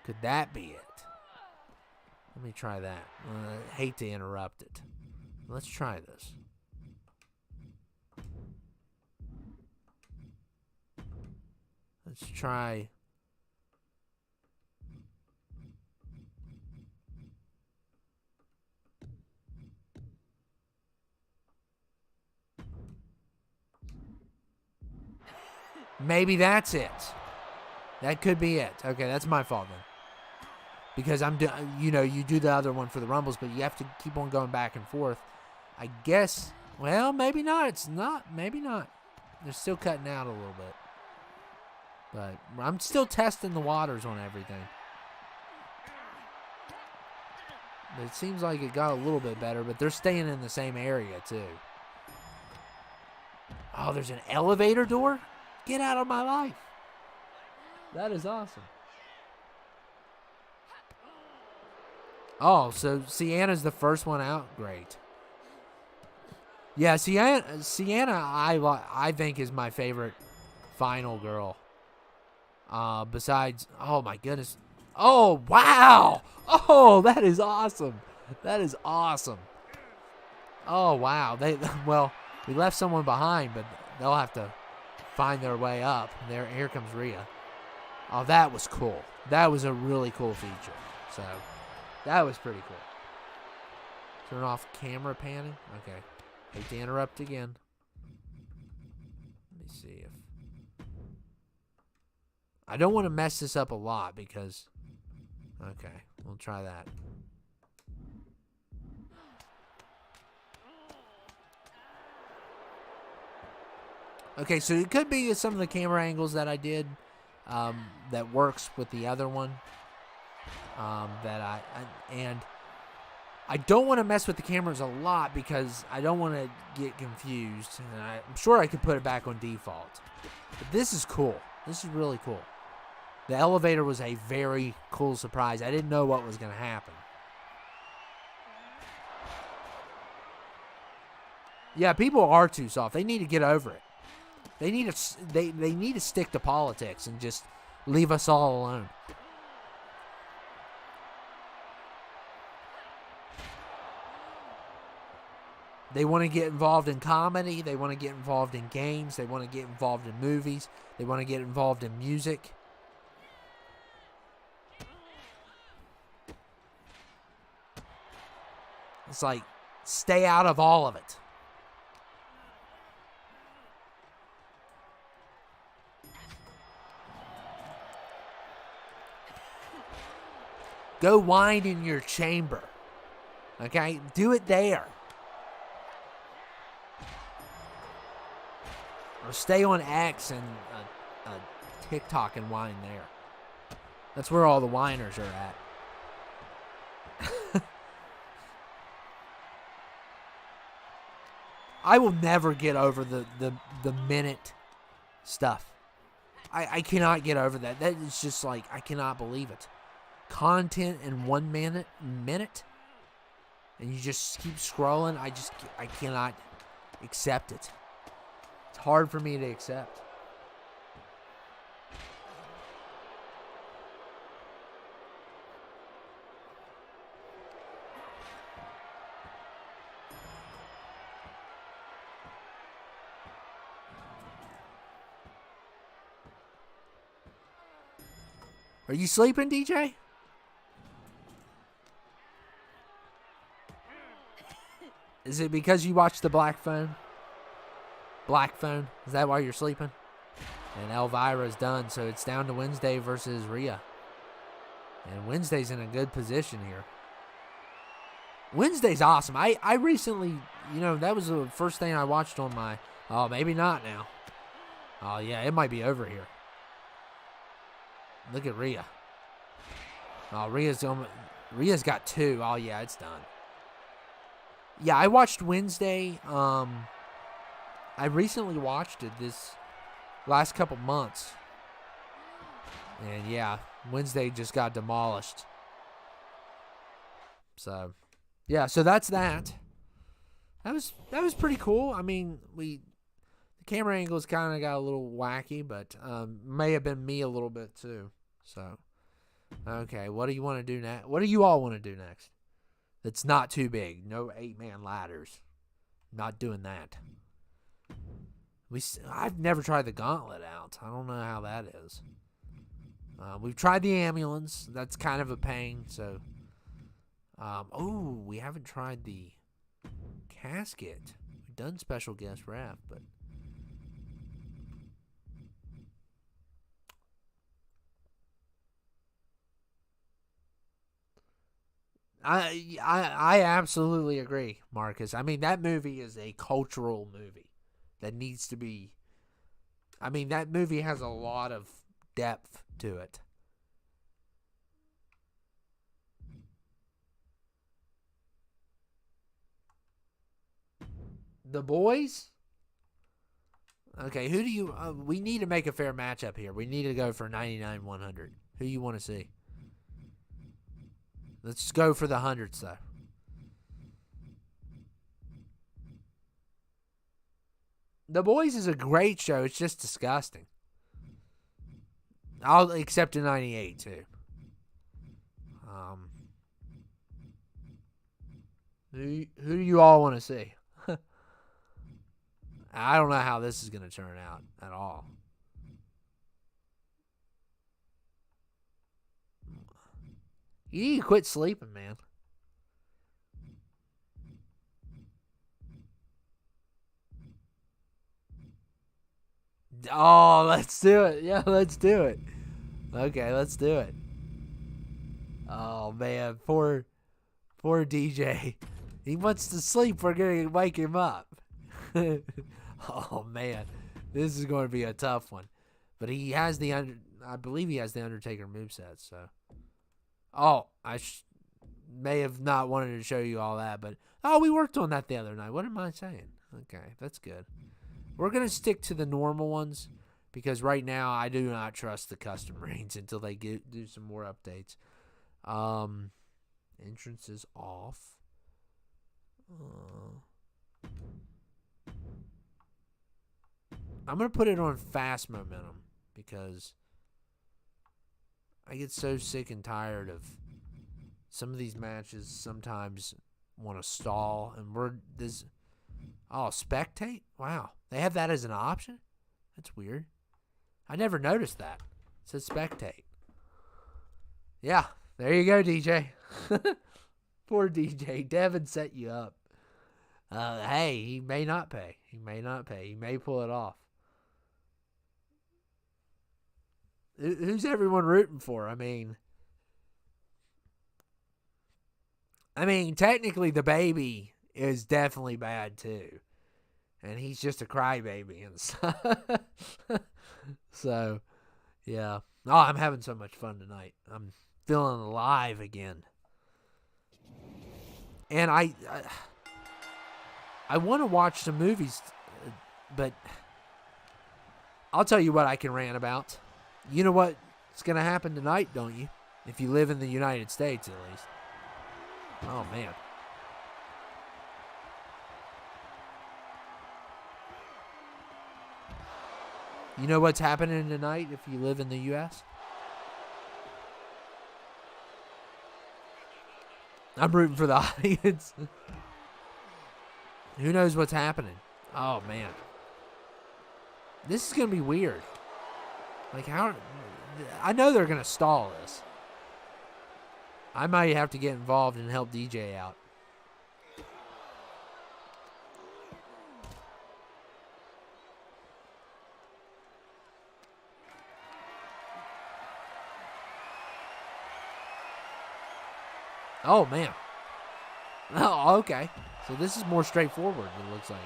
Could that be it? Let me try that. I hate to interrupt it. Let's try this. Let's try. Maybe that's it. That could be it. Okay, that's my fault then. Because you do the other one for the Rumbles, but you have to keep on going back and forth. I guess, well, maybe not. It's not. Maybe not. They're still cutting out a little bit. But I'm still testing the waters on everything. But it seems like it got a little bit better, but they're staying in the same area, too. Oh, there's an elevator door? Get out of my life. That is awesome. Oh, so Sienna's the first one out? Great. Yeah, Sienna I think is my favorite final girl. Besides, oh my goodness. Oh, wow. Oh, that is awesome. That is awesome. Oh, wow. We left someone behind, but they'll have to find their way up. Here comes Rhea. Oh, that was cool. That was a really cool feature. So, that was pretty cool. Turn off camera panning. Okay. Hate to interrupt again. Let me see if... I don't want to mess this up a lot because... Okay, we'll try that. Okay, so it could be some of the camera angles that I did that works with the other one. And I don't want to mess with the cameras a lot because I don't want to get confused. And I'm sure I could put it back on default. But this is cool. This is really cool. The elevator was a very cool surprise. I didn't know what was going to happen. Yeah, people are too soft. They need to get over it. They need to stick to politics and just leave us all alone. They want to get involved in comedy. They want to get involved in games. They want to get involved in movies. They want to get involved in music. It's like, stay out of all of it. Go whine in your chamber. Okay? Do it there. Or stay on X and TikTok and whine there. That's where all the whiners are at. I will never get over the minute stuff. I cannot get over that. That is just like, I cannot believe it. Content in 1 minute, and you just keep scrolling. I cannot accept it. It's hard for me to accept. Are you sleeping, DJ? Is it because you watched the Black Phone? Black Phone? Is that why you're sleeping? And Elvira's done, so it's down to Wednesday versus Rhea. And Wednesday's in a good position here. Wednesday's awesome. I recently, that was the first thing I watched on my... Oh, maybe not now. Oh, yeah, it might be over here. Look at Rhea. Oh, Rhea's got 2. Oh, yeah, it's done. Yeah, I watched Wednesday. I recently watched it this last couple months. And, yeah, Wednesday just got demolished. So, yeah, so that's that. That was pretty cool. I mean, the camera angles kind of got a little wacky, but may have been me a little bit too. So, okay, what do you want to do next? What do you all want to do next? That's not too big. No 8-man ladders. Not doing that. I've never tried the gauntlet out. I don't know how that is. We've tried the ambulance. That's kind of a pain. So, we haven't tried the casket. We've done special guest ref, but I absolutely agree, Marcus. I mean, that movie is a cultural movie that needs to be. I mean, that movie has a lot of depth to it. The boys? Okay, who do you... we need to make a fair matchup here. We need to go for 99-100. Who you want to see? Let's go for the hundreds, though. The Boys is a great show. It's just disgusting. I'll accept a 98, too. Who do you all want to see? I don't know how this is going to turn out at all. You need to quit sleeping, man. Oh, let's do it. Yeah, let's do it. Okay, let's do it. Oh, man. Poor DJ. He wants to sleep. We're going to wake him up. Oh, man. This is going to be a tough one. But he has I believe he has the Undertaker moveset, so. Oh, I may have not wanted to show you all that, but we worked on that the other night. What am I saying? Okay, that's good. We're going to stick to the normal ones because right now I do not trust the custom rings until they do some more updates. Entrance is off. I'm going to put it on fast momentum because I get so sick and tired of some of these matches sometimes want to stall. And spectate? Wow. They have that as an option? That's weird. I never noticed that. It says spectate. Yeah, there you go, DJ. Poor DJ. Devin set you up. Hey, he may not pay. He may pull it off. Who's everyone rooting for? I mean, technically the baby is definitely bad too. And he's just a crybaby and stuff. So, yeah. Oh, I'm having so much fun tonight. I'm feeling alive again. And I want to watch some movies, but I'll tell you what I can rant about. You know what's going to happen tonight, don't you? If you live in the United States, at least. Oh, man. You know what's happening tonight if you live in the U.S.? I'm rooting for the audience. Who knows what's happening? Oh, man. This is going to be weird. Like, I know they're going to stall this. I might have to get involved and help DJ out. Oh, man. Oh, okay. So this is more straightforward, it looks like.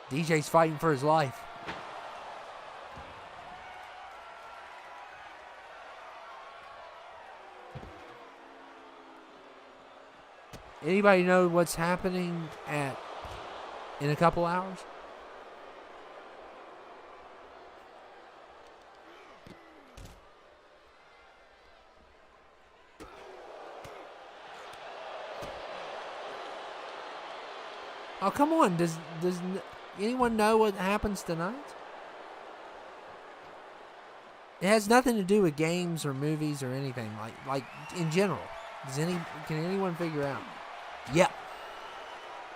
DJ's fighting for his life. Anybody know what's happening in a couple hours? Oh, come on. Does anyone know what happens tonight? It has nothing to do with games or movies or anything. Like in general. Can anyone figure out? Yep.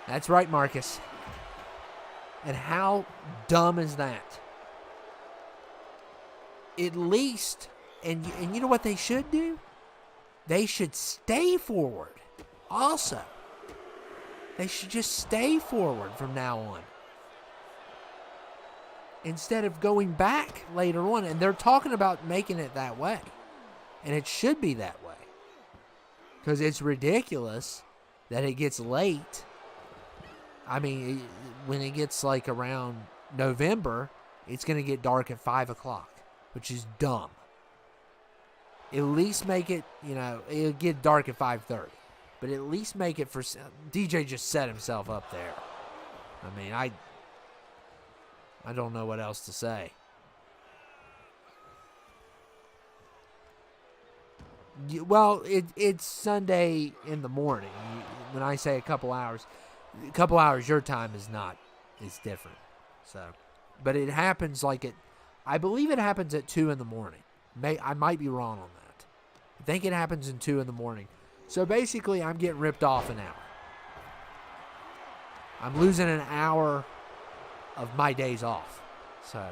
That's right, Marcus. And how dumb is that? At least, and you know what they should do? They should stay forward. Also. They should just stay forward from now on. Instead of going back later on. And they're talking about making it that way. And it should be that way. Because it's ridiculous that it gets late. I mean, when it gets like around November, it's going to get dark at 5 o'clock. Which is dumb. At least make it, it'll get dark at 5:30. But at least make it for... DJ just set himself up there. I mean, I don't know what else to say. Well, it's Sunday in the morning. When I say a couple hours your time is different. So, but it happens I believe it happens at 2 in the morning. I might be wrong on that. I think it happens in 2 in the morning. So basically, I'm getting ripped off an hour. I'm losing an hour of my days off. So.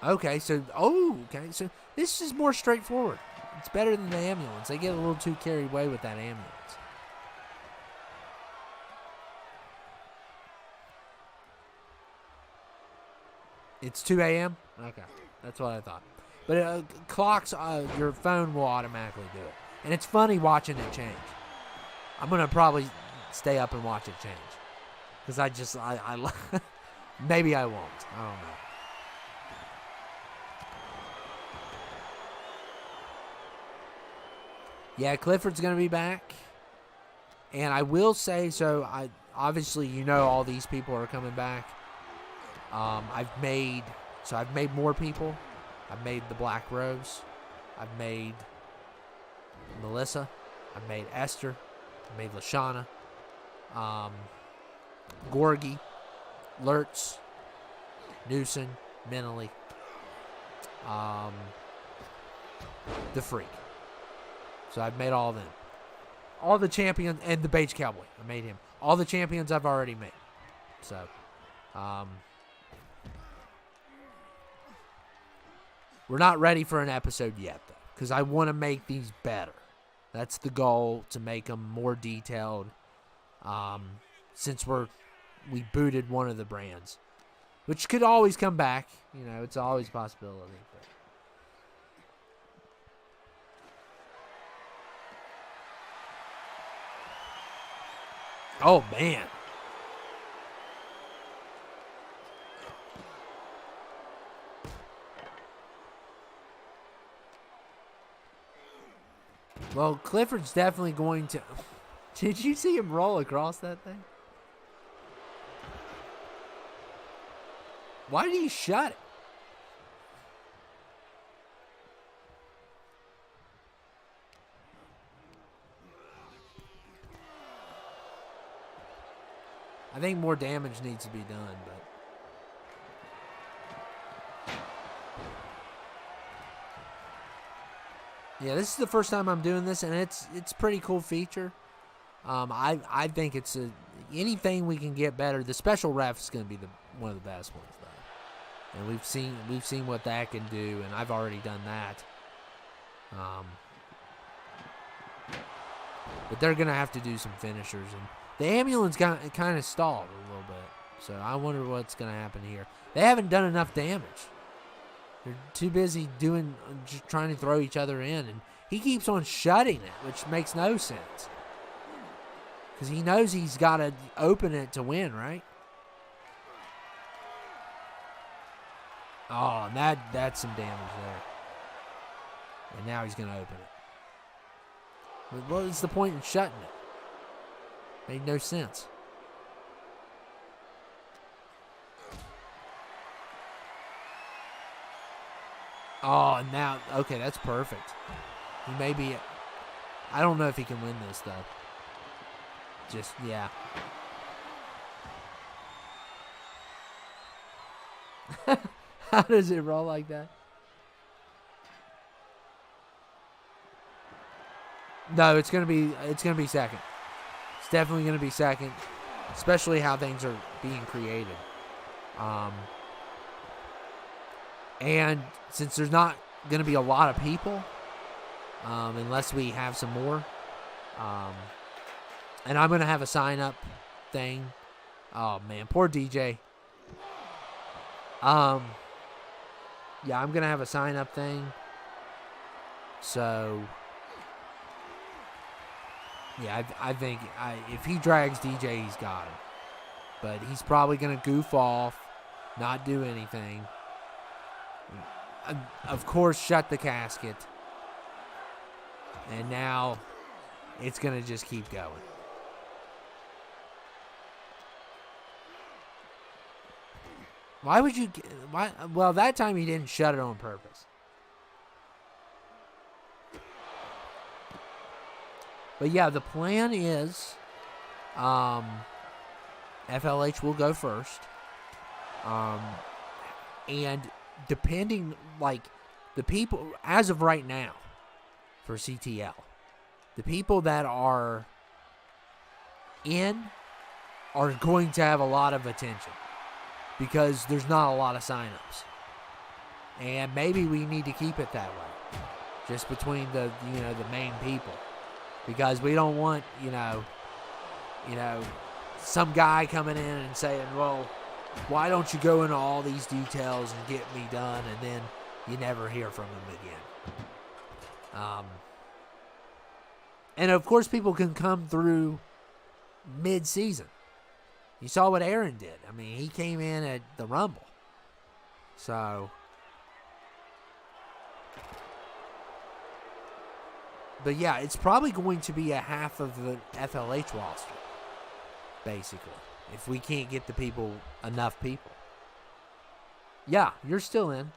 Okay, so this is more straightforward. It's better than the ambulance. They get a little too carried away with that ambulance. It's 2 a.m.? Okay, that's what I thought. But clocks, your phone will automatically do it. And it's funny watching it change. I'm going to probably stay up and watch it change. Because I maybe I won't. I don't know. Yeah, Clifford's going to be back. And I will say, obviously all these people are coming back. I've made more people. I've made the Black Rose. I've made Melissa. I've made Esther. I've made Lashana. Gorgie. Lurtz. Newson. Mentally. The Freak. So I've made all of them. All the champions, and the Beige Cowboy. I made him. All the champions I've already made. So, we're not ready for an episode yet, though, because I want to make these better. That's the goal, to make them more detailed. Since we booted one of the brands, which could always come back. It's always a possibility. But. Oh man. Well, Clifford's definitely going to... Did you see him roll across that thing? Why did he shut it? I think more damage needs to be done, but... Yeah, this is the first time I'm doing this, and it's a pretty cool feature. I think it's anything we can get better. The special ref is going to be one of the best ones, though. And we've seen what that can do, and I've already done that. But they're going to have to do some finishers. And the ambulance got kind of stalled a little bit. So I wonder what's going to happen here. They haven't done enough damage. They're too busy just trying to throw each other in. And he keeps on shutting it, which makes no sense. Because he knows he's got to open it to win, right? Oh, and that's some damage there. And now he's going to open it. But what is the point in shutting it? Made no sense. Oh, and now, okay, that's perfect. He may be, I don't know if he can win this, though. Just, yeah. How does it roll like that? No, it's gonna be second. It's definitely gonna be second, especially how things are being created. And since there's not gonna be a lot of people, unless we have some more, and I'm gonna have a sign up thing. Oh man, poor DJ. Yeah, I'm gonna have a sign up thing. So. Yeah, I think if he drags DJ, he's got him. But he's probably going to goof off, not do anything. Of course, shut the casket. And now it's going to just keep going. Why would you... Well, that time he didn't shut it on purpose. But yeah, the plan is FLH will go first. And depending, like, the people, as of right now, for CTL, the people that are in are going to have a lot of attention because there's not a lot of signups. And maybe we need to keep it that way, just between the main people. Because we don't want, some guy coming in and saying, well, why don't you go into all these details and get me done, and then you never hear from him again. And, of course, people can come through mid-season. You saw what Aaron did. I mean, he came in at the Rumble. So... But yeah, it's probably going to be a half of the FLH roster, basically, if we can't get enough people. Yeah, you're still in.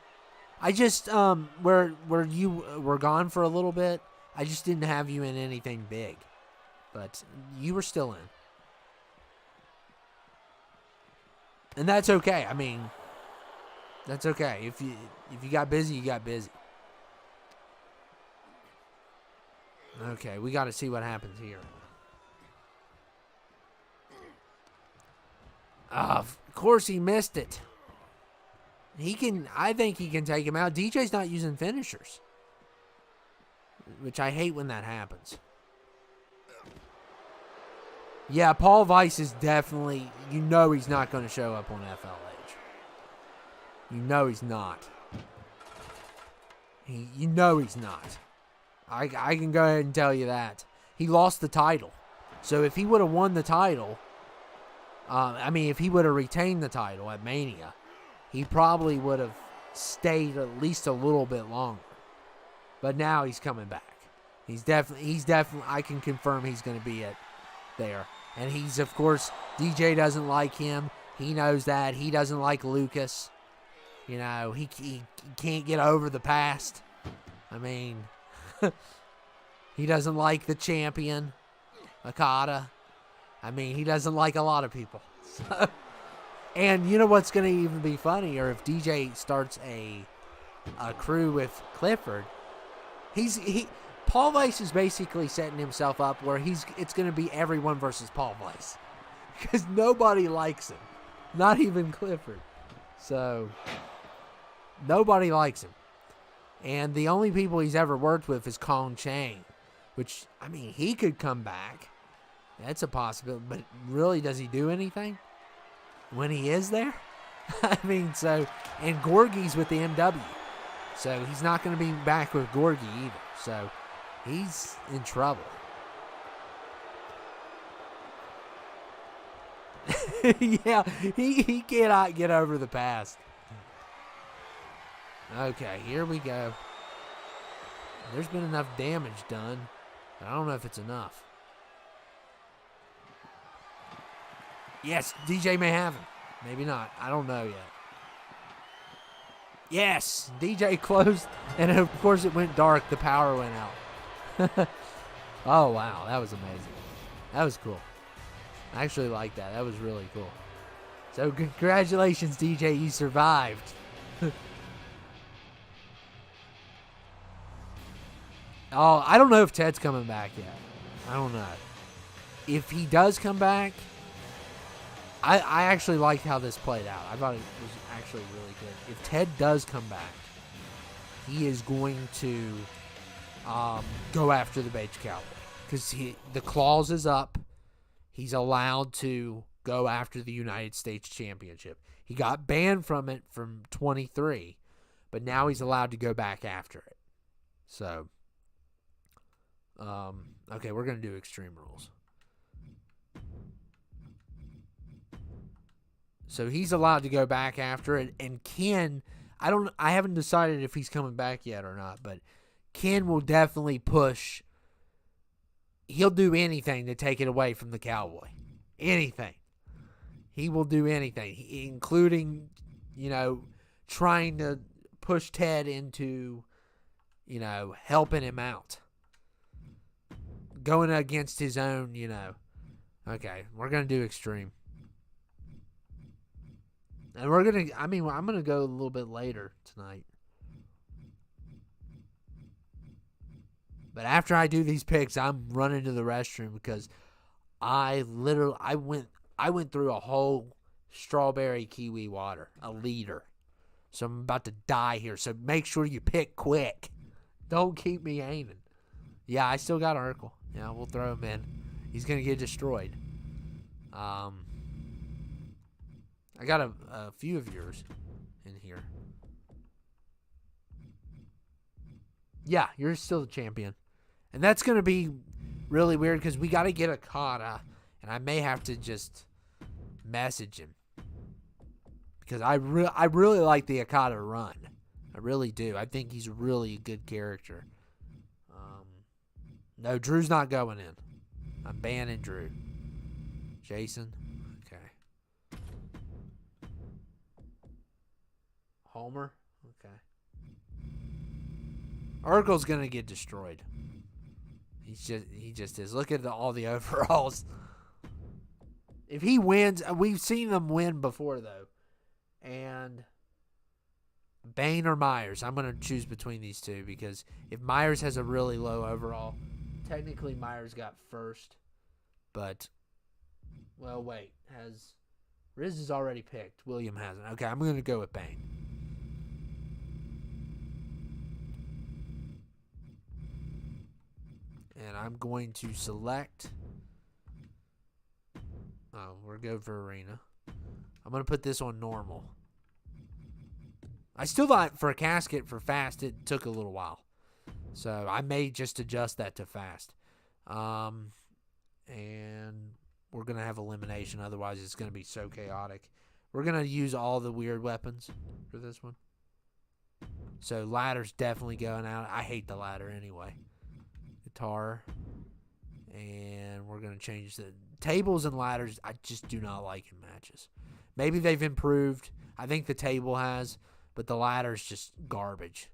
I just where you were gone for a little bit, I just didn't have you in anything big, but you were still in, and that's okay. I mean, that's okay. If you got busy, you got busy. Okay, we got to see what happens here. Of course he missed it. I think he can take him out. DJ's not using finishers, which I hate when that happens. Yeah, Paul Weiss is definitely, he's not going to show up on FLH. He's not. He's not. I can go ahead and tell you that. He lost the title. So if he would have won the title, if he would have retained the title at Mania, he probably would have stayed at least a little bit longer. But now he's coming back. He's definitely, I can confirm he's going to be there. And he's, of course, DJ doesn't like him. He knows that. He doesn't like Lucas. He can't get over the past. I mean... He doesn't like the champion, Okada. I mean, he doesn't like a lot of people. And you know what's going to even be funnier? If DJ starts a crew with Clifford, Paul Weiss is basically setting himself up where it's going to be everyone versus Paul Weiss. because nobody likes him. Not even Clifford. So, nobody likes him. And the only people he's ever worked with is Kong Chang, which, I mean, he could come back. That's a possibility. But really, does he do anything when he is there? I mean, so, and Gorgie's with the MW. So, he's not going to be back with Gorgie either. So, he's in trouble. Yeah, he cannot get over the past. Okay, here we go. There's been enough damage done, but I don't know if it's enough. Yes, DJ may have him. Maybe not. I don't know yet. Yes, DJ closed, and of course it went dark. The power went out. Oh, wow. That was amazing. That was cool. I actually like that. That was really cool. So congratulations, DJ. You survived. Oh, I don't know if Ted's coming back yet. I don't know. If he does come back, I actually liked how this played out. I thought it was actually really good. If Ted does come back, he is going to go after the Beige Cowboy. Because the clause is up. He's allowed to go after the United States Championship. He got banned from it from 23, but now he's allowed to go back after it. So, okay, we're going to do Extreme Rules. So he's allowed to go back after it, and Ken, I haven't decided if he's coming back yet or not, but Ken will definitely push. He'll do anything to take it away from the Cowboy. Anything. He will do anything, including, trying to push Ted into, helping him out. Going against his own, Okay, we're going to do Extreme. And I'm going to go a little bit later tonight. But after I do these picks, I'm running to the restroom because I went through a whole strawberry kiwi water, a liter. So I'm about to die here. So make sure you pick quick. Don't keep me aiming. Yeah, I still got Urkel. Yeah, we'll throw him in. He's going to get destroyed. I got a few of yours in here. Yeah, you're still the champion. And that's going to be really weird because we got to get Okada. And I may have to just message him. Because I really like the Okada run. I really do. I think he's really a good character. No, Drew's not going in. I'm banning Drew. Jason? Okay. Homer? Okay. Urkel's going to get destroyed. He just is. Look at all the overalls. If he wins, we've seen them win before though. And Bane or Myers, I'm going to choose between these two because if Myers has a really low overall, technically Myers got first. But, well, wait. Riz is already picked. William hasn't. Okay, I'm going to go with Bane. And I'm going to select. Oh, we're going for Arena. I'm going to put this on normal. I still thought for a casket for fast, it took a little while. So I may just adjust that to fast. And we're going to have elimination. Otherwise, it's going to be so chaotic. We're going to use all the weird weapons for this one. So ladder's definitely going out. I hate the ladder anyway. Guitar. And we're going to change the tables and ladders. I just do not like in matches. Maybe they've improved. I think the table has. But the ladder's just garbage.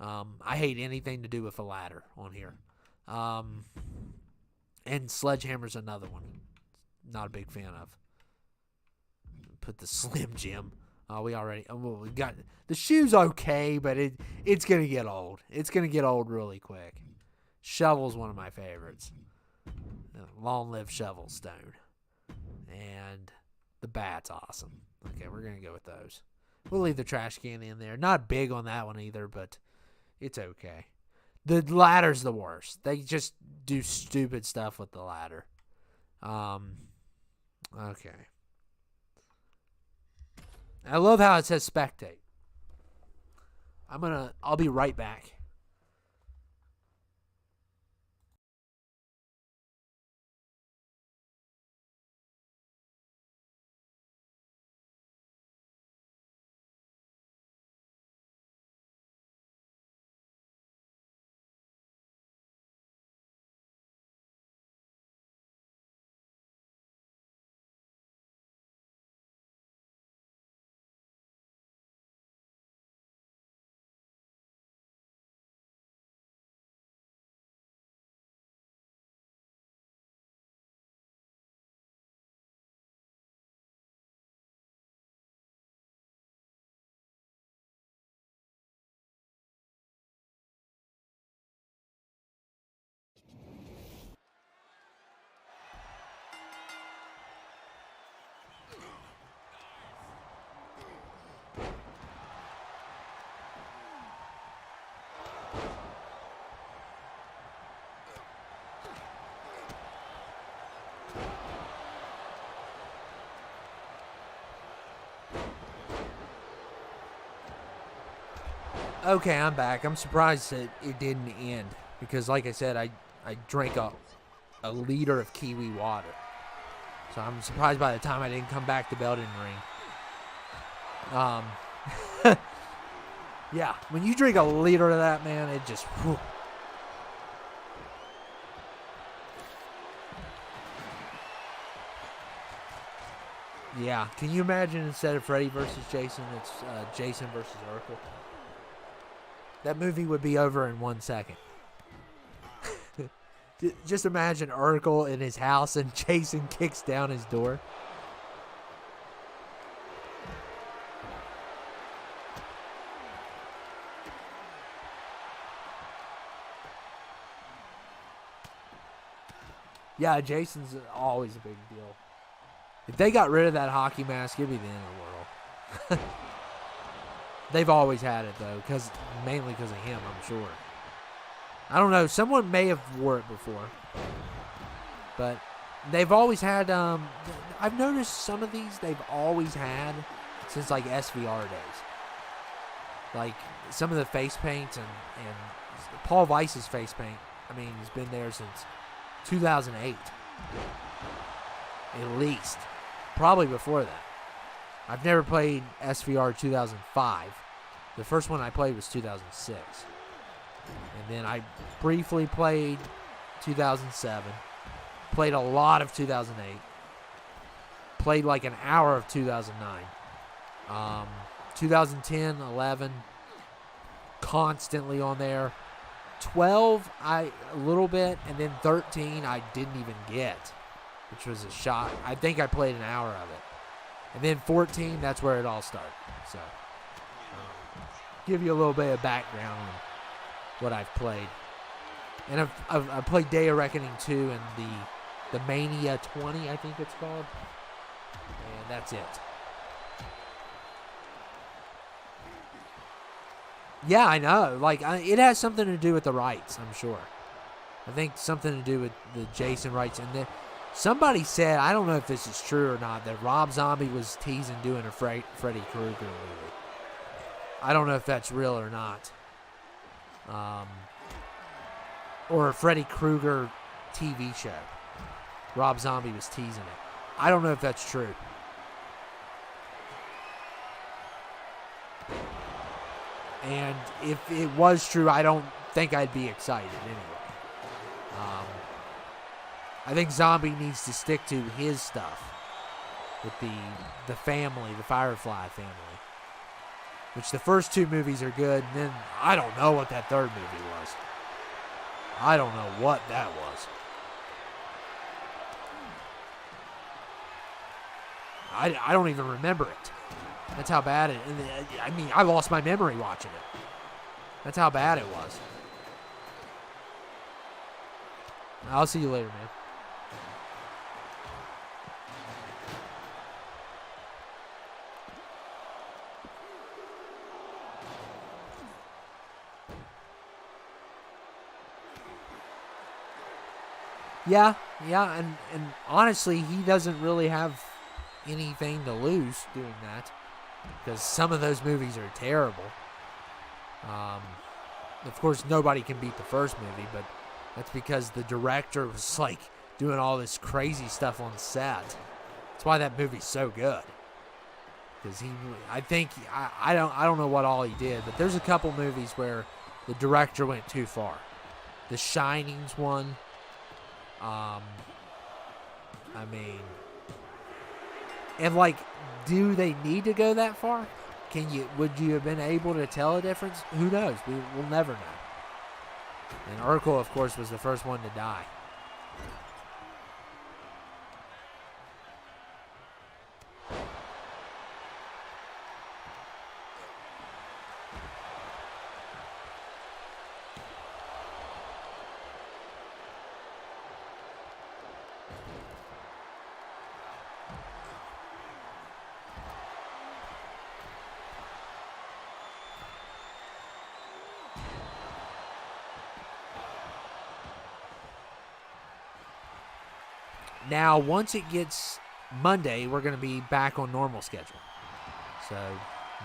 I hate anything to do with a ladder on here. And Sledgehammer's another one. Not a big fan of. Put the Slim Jim. We got the shoe's okay, but it's gonna get old. It's gonna get old really quick. Shovel's one of my favorites. Long live Shovel Stone. And the bat's awesome. Okay, we're going to go with those. We'll leave the trash can in there. Not big on that one either, but it's okay. The ladder's the worst. They just do stupid stuff with the ladder. Okay. I love how it says spectate. I'll be right back. Okay, I'm back. I'm surprised that it didn't end because, like I said, I drank a liter of kiwi water. So I'm surprised by the time I didn't come back, the bell didn't ring. Yeah, when you drink a liter of that, man, it just... Whew. Yeah, can you imagine instead of Freddy versus Jason, it's Jason versus Urkel? That movie would be over in 1 second. Just imagine Urkel in his house and Jason kicks down his door. Yeah, Jason's always a big deal. If they got rid of that hockey mask, it'd be the end of the world. They've always had it, though, mainly because of him, I'm sure. I don't know. Someone may have wore it before. But they've always had... I've noticed some of these they've always had since, like, SVR days. Like, some of the face paints and Paul Weiss's face paint, I mean, he's been there since 2008. At least. Probably before that. I've never played SVR 2005. The first one I played was 2006. And then I briefly played 2007. Played a lot of 2008. Played like an hour of 2009. 2010, 11, constantly on there. 12, a little bit. And then 13, I didn't even get, which was a shock. I think I played an hour of it. And then 14, that's where it all started. So, give you a little bit of background on what I've played. And I've played Day of Reckoning 2 and the Mania 20, I think it's called. And that's it. Yeah, I know. Like, it has something to do with the rights, I'm sure. I think something to do with the Jason rights. And somebody said, I don't know if this is true or not, that Rob Zombie was teasing doing a Freddy Krueger movie. I don't know if that's real or not. Or a Freddy Krueger TV show. Rob Zombie was teasing it. I don't know if that's true. And if it was true, I don't think I'd be excited anyway. I think Zombie needs to stick to his stuff with the family, the Firefly family. Which the first two movies are good, and then I don't know what that third movie was. I don't know what that was. I don't even remember it. That's how bad it... I mean, I lost my memory watching it. That's how bad it was. I'll see you later, man. Yeah, and honestly, he doesn't really have anything to lose doing that because some of those movies are terrible. Of course, nobody can beat the first movie, but that's because the director was like doing all this crazy stuff on set. That's why that movie's so good. Because I don't know what all he did, but there's a couple movies where the director went too far. The Shining's one. I mean, and like, do they need to go that far? Would you have been able to tell a difference? Who knows? We'll never know. And Urkel, of course, was the first one to die. Now, once it gets Monday, we're going to be back on normal schedule. So,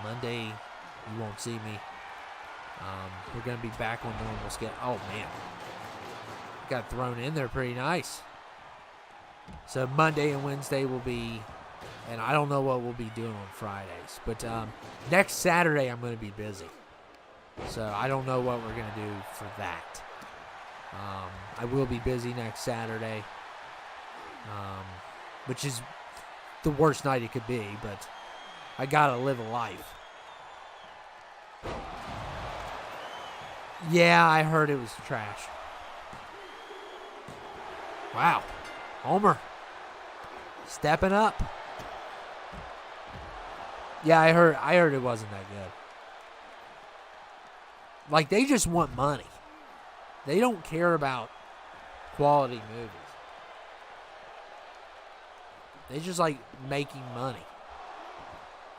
Monday, you won't see me. We're going to be back on normal schedule. Oh, man. Got thrown in there pretty nice. So, Monday and Wednesday will be, and I don't know what we'll be doing on Fridays. But next Saturday, I'm going to be busy. So, I don't know what we're going to do for that. I will be busy next Saturday. Which is the worst night it could be, but I gotta live a life. Yeah, I heard it was trash. Wow. Homer. Stepping up. Yeah, I heard it wasn't that good. Like, they just want money. They don't care about quality movies. They just like making money.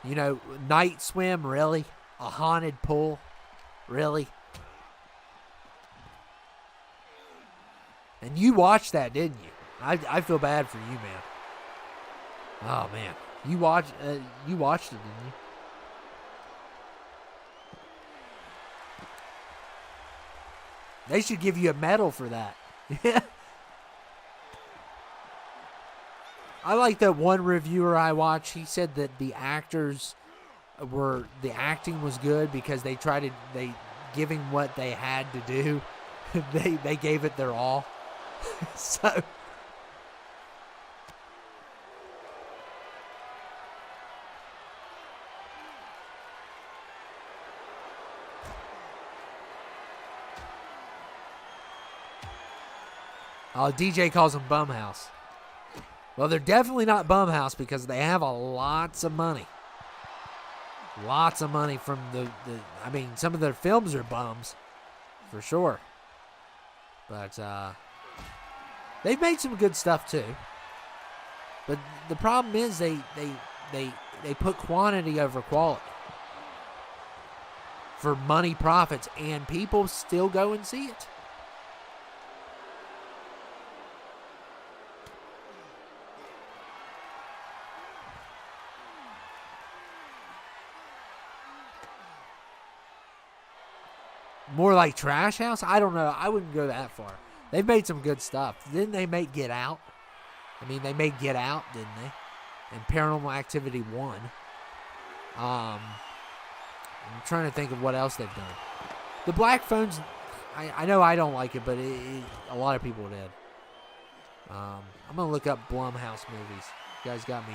You know, Night Swim, really? A haunted pool? Really? And you watched that, didn't you? I feel bad for you, man. Oh, man. You watched it, didn't you? They should give you a medal for that. Yeah. I like that one reviewer I watched. He said that the acting was good because they giving what they had to do. they gave it their all. So DJ calls them Bumhouse. Well, they're definitely not Bumhouse because they have lots of money. Lots of money from I mean, some of their films are bums, for sure. But they've made some good stuff too. But the problem is they put quantity over quality for money profits, and people still go and see it. More like Trash House? I don't know. I wouldn't go that far. They've made some good stuff. Didn't they make Get Out? I mean, they made Get Out, didn't they? And Paranormal Activity 1. I'm trying to think of what else they've done. The Black Phones, I know I don't like it, but a lot of people did. I'm going to look up Blumhouse movies. You guys got me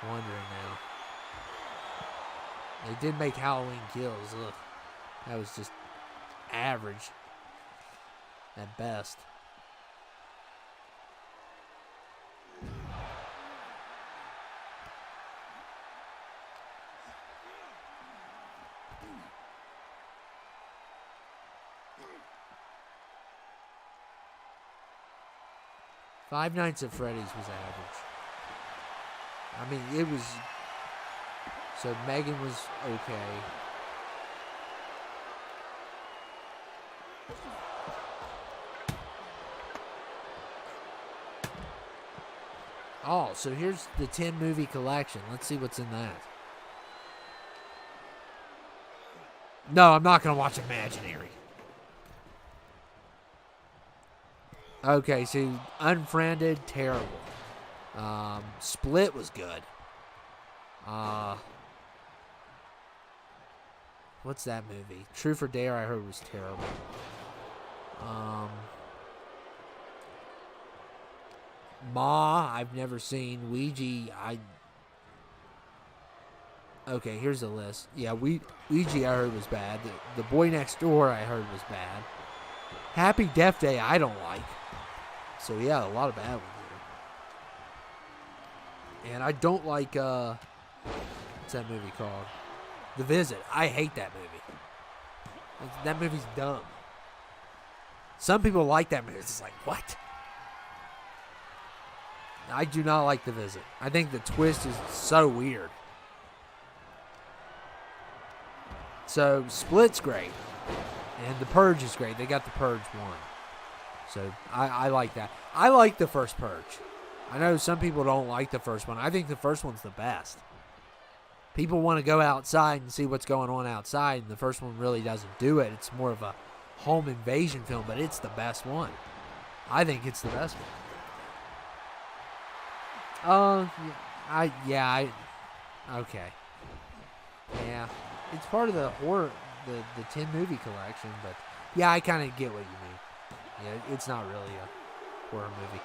wondering now. They did make Halloween Kills. Ugh. That was just average at best. Five Nights at Freddy's was average. I mean, it was... So Megan was okay. Oh, so here's the 10 movie collection. Let's see what's in that. No, I'm not going to watch Imaginary. Okay, so Unfriended, terrible. Split was good. What's that movie? Truth or Dare, I heard was terrible. Ma, I've never seen. Ouija, Okay, here's the list. Yeah, Ouija I heard was bad. The Boy Next Door I heard was bad. Happy Death Day I don't like. So yeah, a lot of bad ones here. And I don't like, what's that movie called? The Visit. I hate that movie. That movie's dumb. Some people like that movie. It's like, what? I do not like The Visit. I think the twist is so weird. So, Split's great. And The Purge is great. They got The Purge 1. So, I like that. I like the first Purge. I know some people don't like the first one. I think the first one's the best. People want to go outside and see what's going on outside, and the first one really doesn't do it. It's more of a home invasion film, but it's the best one. I think it's the best one. Okay. Yeah. It's part of the horror, the 10 movie collection, but yeah, I kind of get what you mean. Yeah, it's not really a horror movie.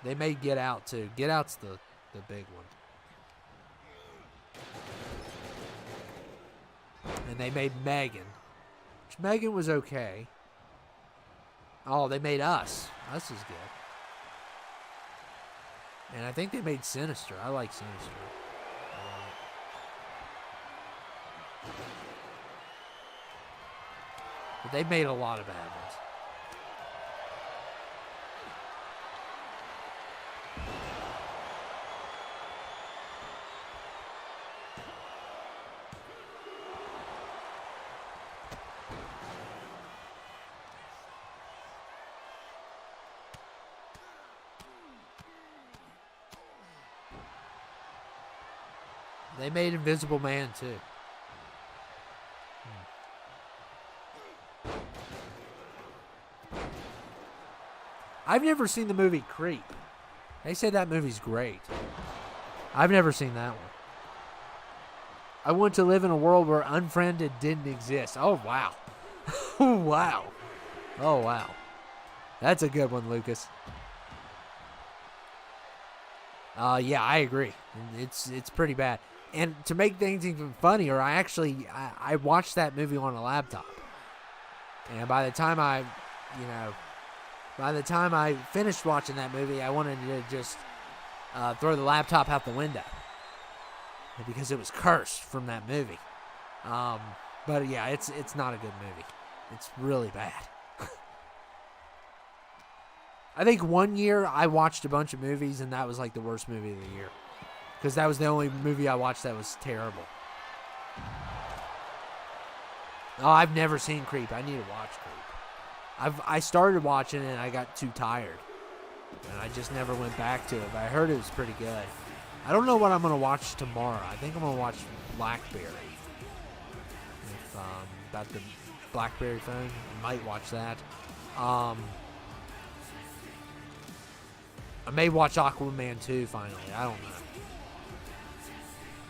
They made Get Out too. Get Out's the big one. And they made Megan, which Megan was okay. Oh, they made Us. Us is good. And I think they made Sinister. I like Sinister. But they made a lot of bad ones. They made Invisible Man too. I've never seen the movie Creep. They say that movie's great. I've never seen that one. I want to live in a world where Unfriended didn't exist. Oh, wow. Oh, wow. Oh, wow. That's a good one, Lucas. Yeah, I agree. It's pretty bad. And to make things even funnier, I watched that movie on a laptop. And by the time I finished watching that movie, I wanted to just throw the laptop out the window because it was cursed from that movie. But yeah, it's not a good movie. It's really bad. I think one year I watched a bunch of movies, and that was like the worst movie of the year because that was the only movie I watched that was terrible. Oh, I've never seen Creep. I need to watch Creep. I started watching it and I got too tired. And I just never went back to it. But I heard it was pretty good. I don't know what I'm going to watch tomorrow. I think I'm going to watch Blackberry. About the Blackberry phone. I might watch that. I may watch Aquaman 2 finally. I don't know.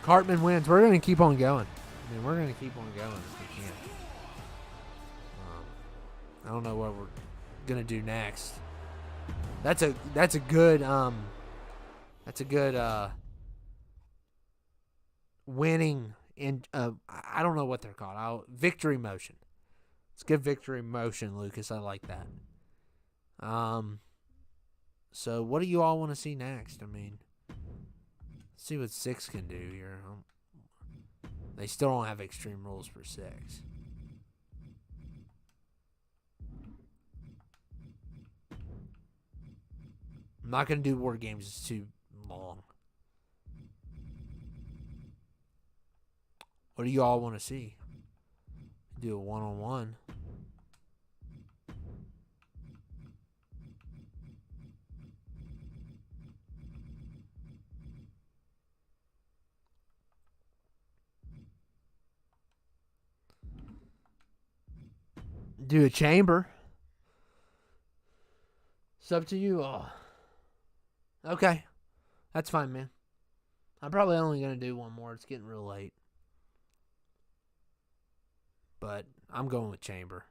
Cartman wins. We're going to keep on going. I mean, we're going to keep on going if we can. I don't know what we're gonna do next. That's a good winning in I don't know what they're called. Victory motion. It's good victory motion, Lucas. I like that. So what do you all want to see next? I mean, let's see what 6 can do here. They still don't have extreme rules for 6. I'm not going to do war games. It's too long. What do you all want to see? Do a one-on-one. Do a chamber. It's up to you. Oh. Okay. That's fine, man. I'm probably only going to do one more. It's getting real late. But I'm going with chamber.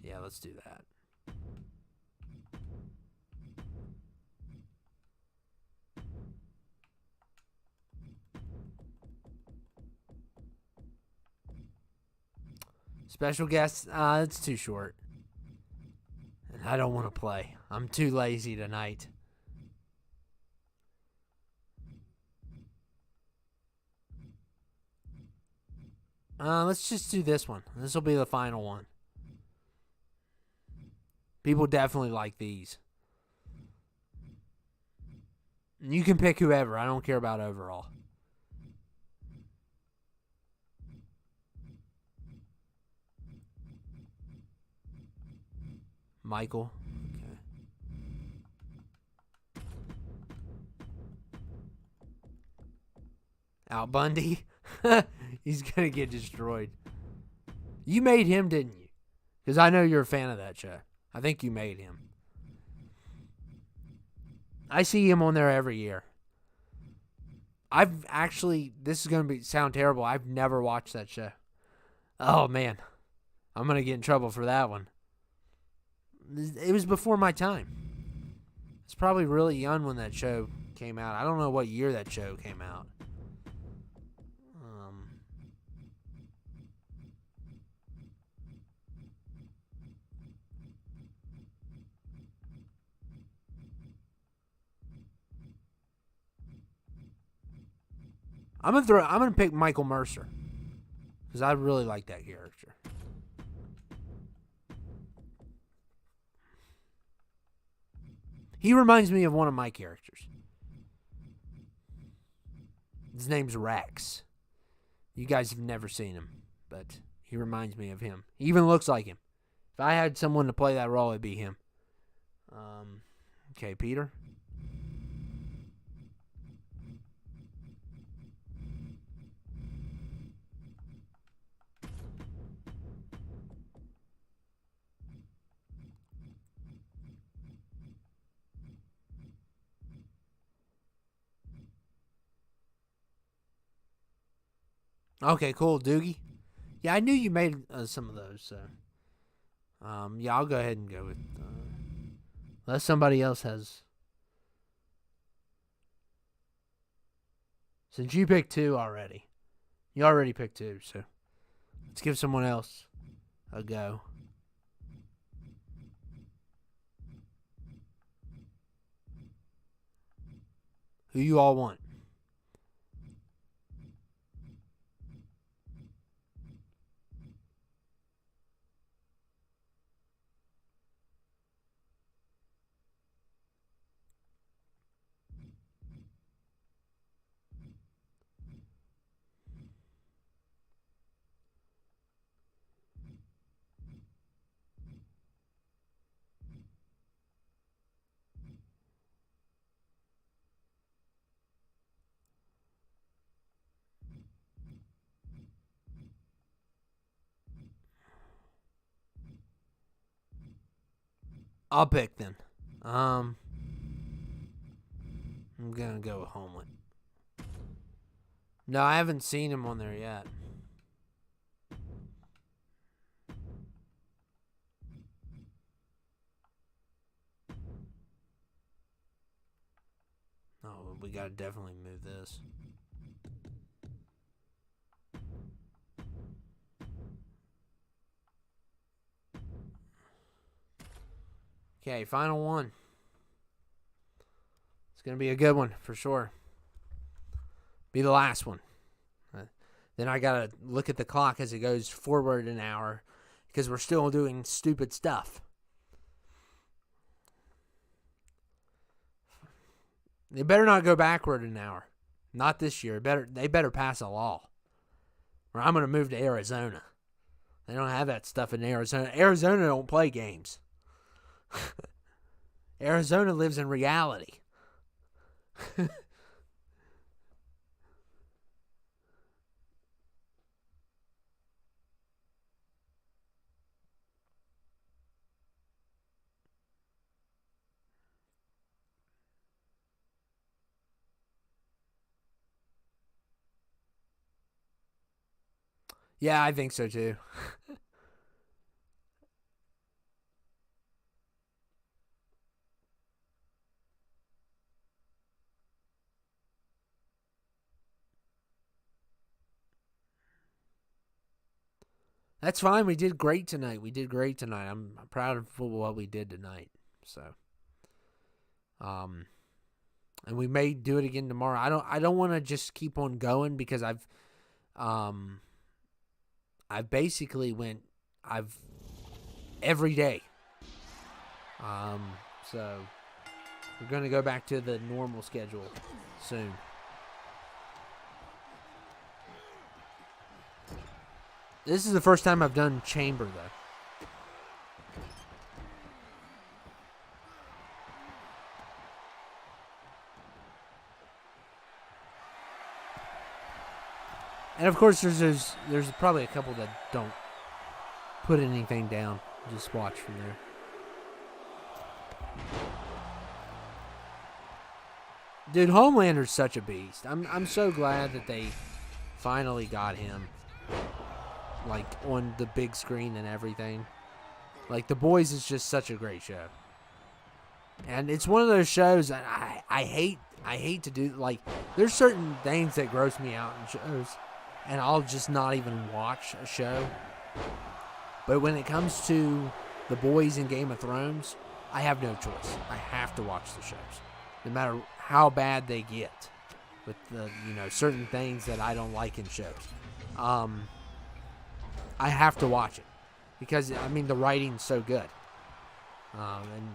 Yeah, let's do that. Special guest, it's too short. And I don't want to play. I'm too lazy tonight. Let's just do this one. This will be the final one. People definitely like these. You can pick whoever. I don't care about overall. Michael. Okay. Al Bundy. He's going to get destroyed. You made him, didn't you? Because I know you're a fan of that show. I think you made him. I see him on there every year. I've actually, this is going to sound terrible. I've never watched that show. Oh, man. I'm going to get in trouble for that one. It was before my time. It's probably really young when that show came out. I don't know what year that show came out. I'm gonna pick Michael Mercer because I really like that character. He reminds me of one of my characters. His name's Rex. You guys have never seen him, but he reminds me of him. He even looks like him. If I had someone to play that role, it'd be him. Okay, Peter. Okay, cool, Doogie. Yeah, I knew you made some of those. So, yeah, I'll go ahead and go with. Unless somebody else has. Since you picked two already, you already picked two. So, let's give someone else a go. Who you all want? I'll pick then. I'm gonna go with Homeland. No, I haven't seen him on there yet. Oh, we gotta definitely move this. Okay, final one. It's going to be a good one for sure. Be the last one. Then I got to look at the clock as it goes forward an hour because we're still doing stupid stuff. They better not go backward an hour. Not this year. They better pass a law. Or I'm going to move to Arizona. They don't have that stuff in Arizona. Arizona don't play games. Arizona lives in reality. Yeah, I think so too. That's fine. We did great tonight. I'm proud of what we did tonight. So, um, and we may do it again tomorrow. I don't want to just keep on going because um, I've basically I've every day. Um, so we're gonna go back to the normal schedule soon. This is the first time I've done chamber though. And of course, there's probably a couple that don't put anything down. Just watch from there. Dude, Homelander's such a beast. I'm so glad that they finally got him, like, on the big screen and everything. Like, The Boys is just such a great show. And it's one of those shows that I hate to do. Like, there's certain things that gross me out in shows, and I'll just not even watch a show. But when it comes to The Boys and Game of Thrones, I have no choice. I have to watch the shows, no matter how bad they get with the certain things that I don't like in shows. I have to watch it because the writing's so good. And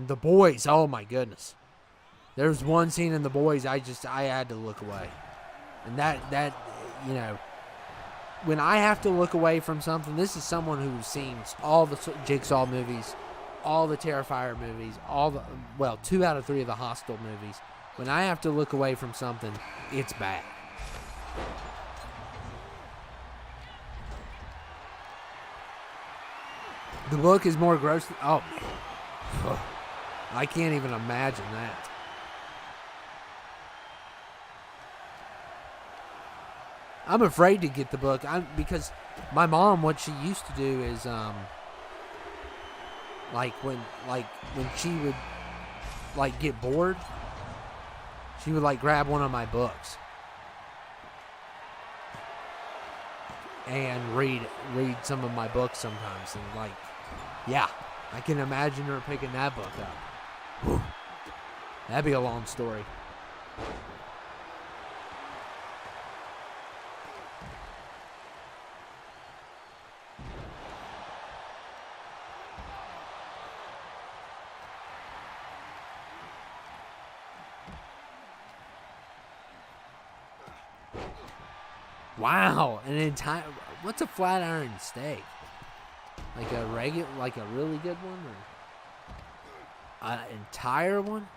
The Boys. Oh my goodness, there's one scene in The Boys I had to look away, and that when I have to look away from something, this is someone who's seen all the Jigsaw movies, all the Terrifier movies, 2 out of 3 of the Hostel movies. When I have to look away from something, it's bad. The book is more gross. Oh, man. I can't even imagine that. I'm afraid to get the book because my mom, what she used to do is when she would get bored, she would grab one of my books and read some of my books sometimes, and yeah, I can imagine her picking that book up. Whew. That'd be a long story. Wow, an entire. What's a flat iron steak? Like a really good one, or an entire one?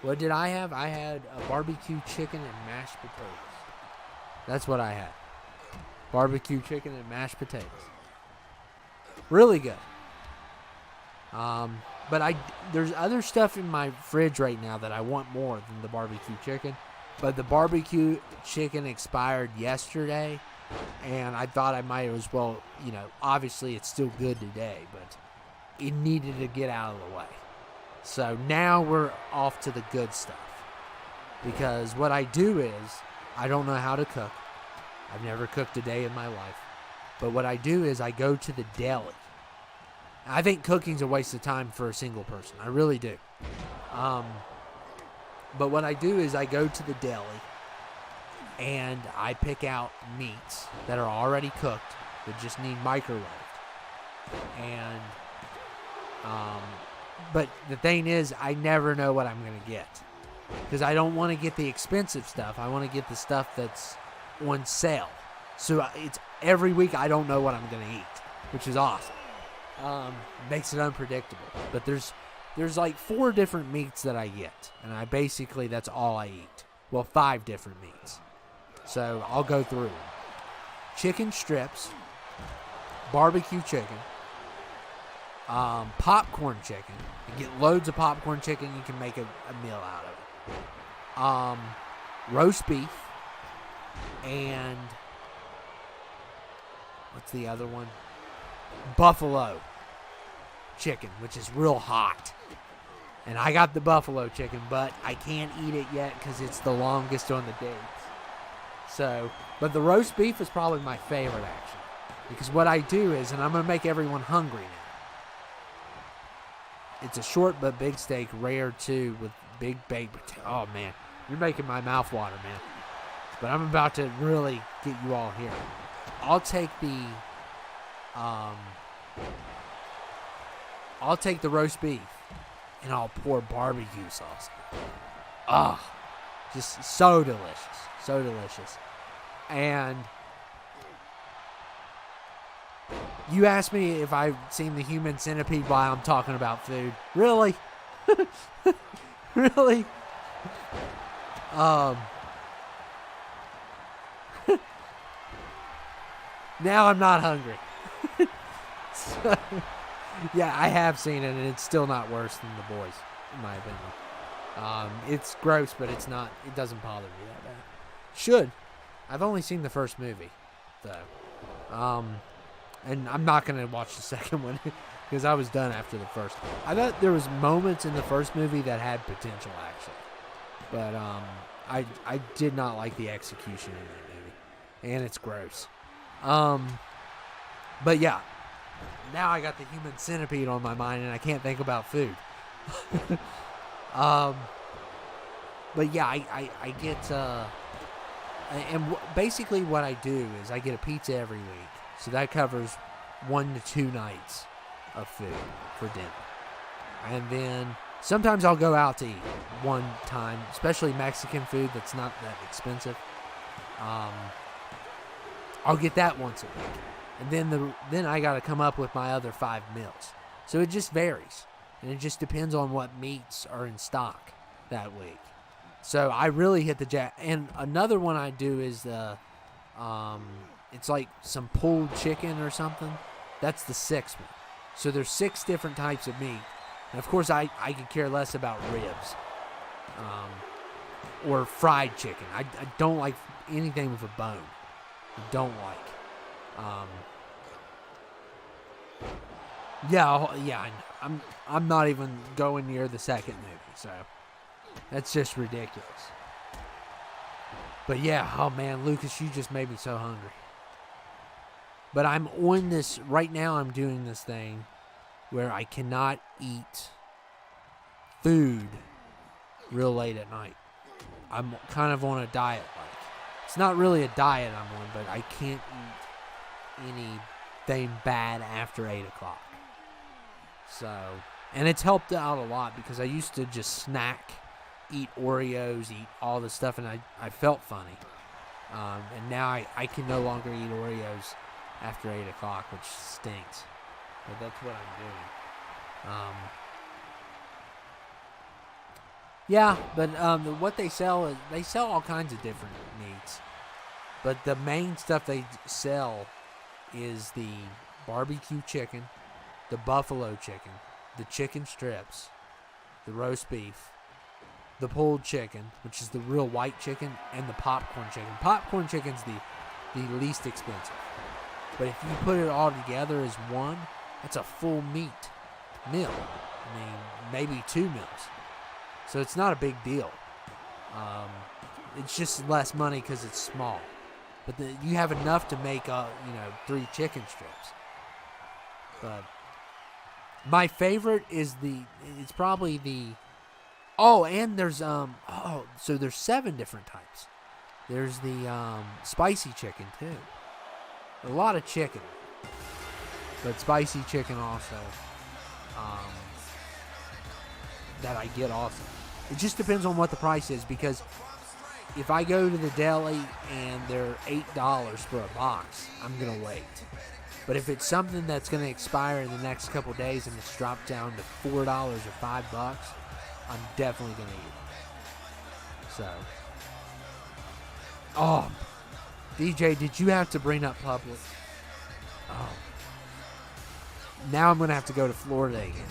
What did I have? I had a barbecue chicken and mashed potatoes. That's what I had. Barbecue chicken and mashed potatoes. Really good. But there's other stuff in my fridge right now that I want more than the barbecue chicken. But the barbecue chicken expired yesterday, and I thought I might as well, obviously it's still good today, but it needed to get out of the way. So now we're off to the good stuff. Because what I do is, I don't know how to cook. I've never cooked a day in my life. But what I do is I go to the deli. I think cooking's a waste of time for a single person. I really do. But what I do is I go to the deli and I pick out meats that are already cooked that just need microwaved. And, but the thing is, I never know what I'm going to get. Because I don't want to get the expensive stuff. I want to get the stuff that's on sale. So it's every week I don't know what I'm going to eat, which is awesome. Makes it unpredictable. But there's 4 different meats that I get, and that's all I eat. Well, 5 different meats. So I'll go through them. Chicken strips, barbecue chicken, popcorn chicken. You get loads of popcorn chicken, you can make a meal out of it. Roast beef, and what's the other one? Buffalo chicken, which is real hot. And I got the buffalo chicken, but I can't eat it yet because it's the longest on the dates. So, but the roast beef is probably my favorite, actually. Because what I do is, and I'm going to make everyone hungry now. It's a short but big steak, rare too, with big baked potato. Oh, man. You're making my mouth water, man. But I'm about to really get you all here. I'll take the roast beef and I'll pour barbecue sauce. Just so delicious. So delicious. And you asked me if I've seen the human centipede while I'm talking about food. Really? Really? Now I'm not hungry. So, yeah, I have seen it, and it's still not worse than The Boys, in my opinion. It's gross, but it's not. It doesn't bother me that bad. Should. I've only seen the first movie, though. And I'm not going to watch the second one because I was done after the first. I thought there was moments in the first movie that had potential, actually. But I did not like the execution in that movie. And it's gross. But yeah. Now I got the human centipede on my mind and I can't think about food. But yeah, I get... basically what I do is I get a pizza every week. So that covers 1 to 2 nights of food for dinner. And then sometimes I'll go out to eat one time, especially Mexican food that's not that expensive. I'll get that once a week. And then I got to come up with my other 5 meals. So it just varies. And it just depends on what meats are in stock that week. So I really hit the jack. And another one I do is it's like some pulled chicken or something. That's the 6th one. So there's 6 different types of meat. And of course I could care less about ribs. Or fried chicken. I don't like anything with a bone. I don't like. Yeah, I'm not even going near the second movie, so that's just ridiculous. But yeah, oh man, Lucas, you just made me so hungry. But I'm on this right now. I'm doing this thing where I cannot eat food real late at night. I'm kind of on a diet. Like, it's not really a diet I'm on, but I can't eat anything bad after 8 o'clock. So, and it's helped out a lot because I used to just snack, eat Oreos, eat all this stuff, and I felt funny. And now I can no longer eat Oreos after 8 o'clock, which stinks. But that's what I'm doing. Yeah, but what they sell is they sell all kinds of different meats. But the main stuff they sell is the barbecue chicken, the buffalo chicken, the chicken strips, the roast beef, the pulled chicken, which is the real white chicken, and the popcorn chicken. Popcorn chicken's the least expensive. But if you put it all together as one, that's a full meat meal. I mean, maybe 2 meals. So it's not a big deal. It's just less money because it's small. But you have enough to make, 3 chicken strips. But my favorite is it's probably and there's, so there's 7 different types. There's the spicy chicken too. A lot of chicken. But spicy chicken also, that I get also. It just depends on what the price is, because if I go to the deli and they're $8 for a box, I'm going to wait. But if it's something that's going to expire in the next couple days and it's dropped down to $4 or $5, I'm definitely going to eat it. So. Oh. DJ, did you have to bring up Publix? Oh. Now I'm going to have to go to Florida again.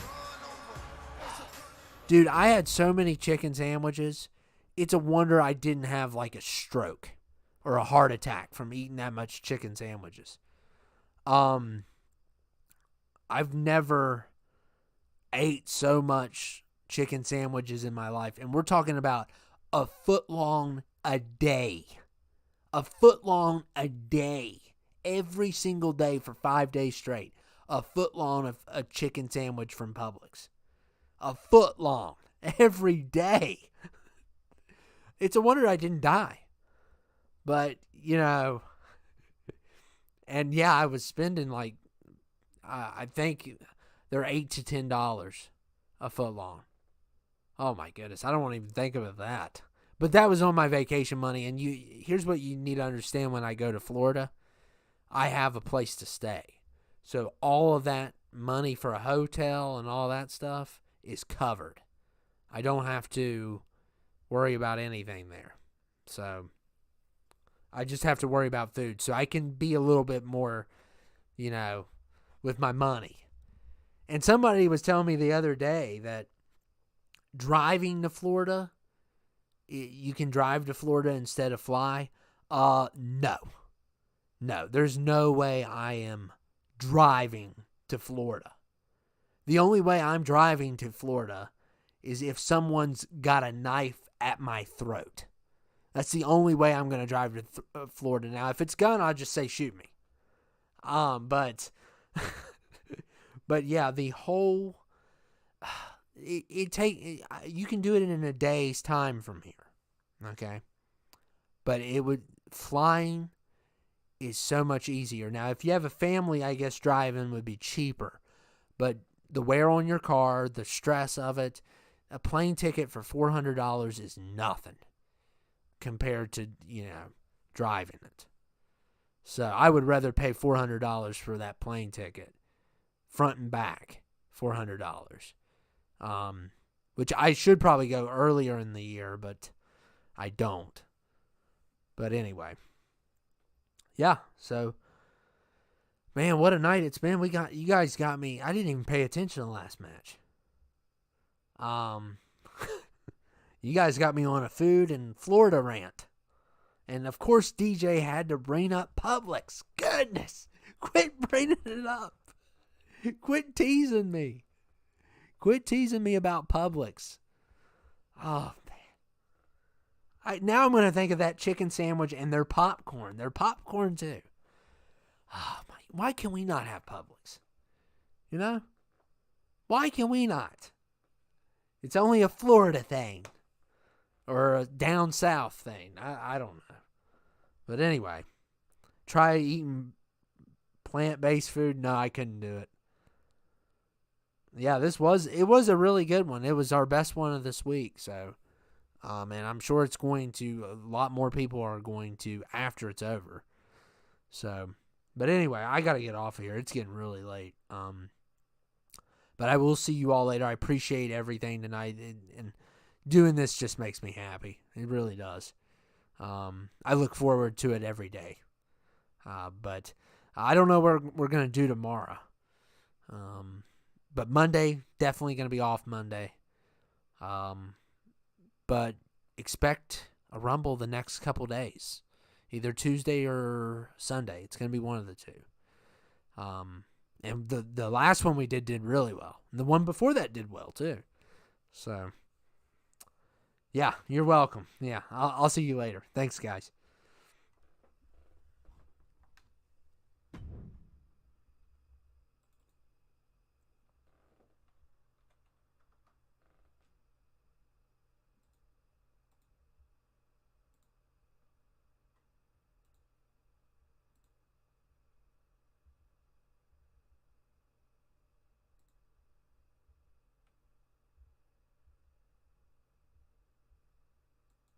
Dude, I had so many chicken sandwiches. It's a wonder I didn't have like a stroke or a heart attack from eating that much chicken sandwiches. I've never ate so much chicken sandwiches in my life. And we're talking about a foot long a day. A foot long a day. Every single day for 5 days straight. A foot long of a chicken sandwich from Publix. A foot long. Every day. It's a wonder I didn't die. But, and yeah, I was spending like, I think they're $8 to $10 a foot long. Oh my goodness, I don't want to even think of that. But that was on my vacation money, and here's what you need to understand when I go to Florida. I have a place to stay. So all of that money for a hotel and all that stuff is covered. I don't have to worry about anything there. So I just have to worry about food. So I can be a little bit more, with my money. And somebody was telling me the other day that driving to Florida, you can drive to Florida instead of fly. No, there's no way I am driving to Florida. The only way I'm driving to Florida is if someone's got a knife at my throat. That's the only way I'm going to drive to Florida. Now, if it's gun, I'll just say shoot me. But yeah, the whole you can do it in a day's time from here, okay? But flying is so much easier. Now, if you have a family, I guess driving would be cheaper. But the wear on your car, the stress of it, a plane ticket for $400 is nothing compared to, driving it. So I would rather pay $400 for that plane ticket, front and back, $400. Which I should probably go earlier in the year, but I don't. But anyway. Yeah, so man, what a night it's been. You guys got me. I didn't even pay attention to the last match. You guys got me on a food and Florida rant. And of course DJ had to bring up Publix. Goodness. Quit bringing it up. Quit teasing me. Quit teasing me about Publix. Oh, man. Now I'm going to think of that chicken sandwich and their popcorn. Their popcorn, too. Oh, my. Why can we not have Publix? Why can we not? It's only a Florida thing. Or a down south thing. I don't know. But anyway. Try eating plant-based food. No, I couldn't do it. Yeah, it was a really good one. It was our best one of this week. So, and I'm sure a lot more people are going to after it's over. So, but anyway, I got to get off of here. It's getting really late. But I will see you all later. I appreciate everything tonight. And doing this just makes me happy. It really does. I look forward to it every day. But I don't know what we're going to do tomorrow. But Monday, definitely going to be off Monday. But expect a Rumble the next couple days. Either Tuesday or Sunday. It's going to be one of the two. And the last one we did really well. And the one before that did well, too. So, yeah, you're welcome. Yeah, I'll see you later. Thanks, guys.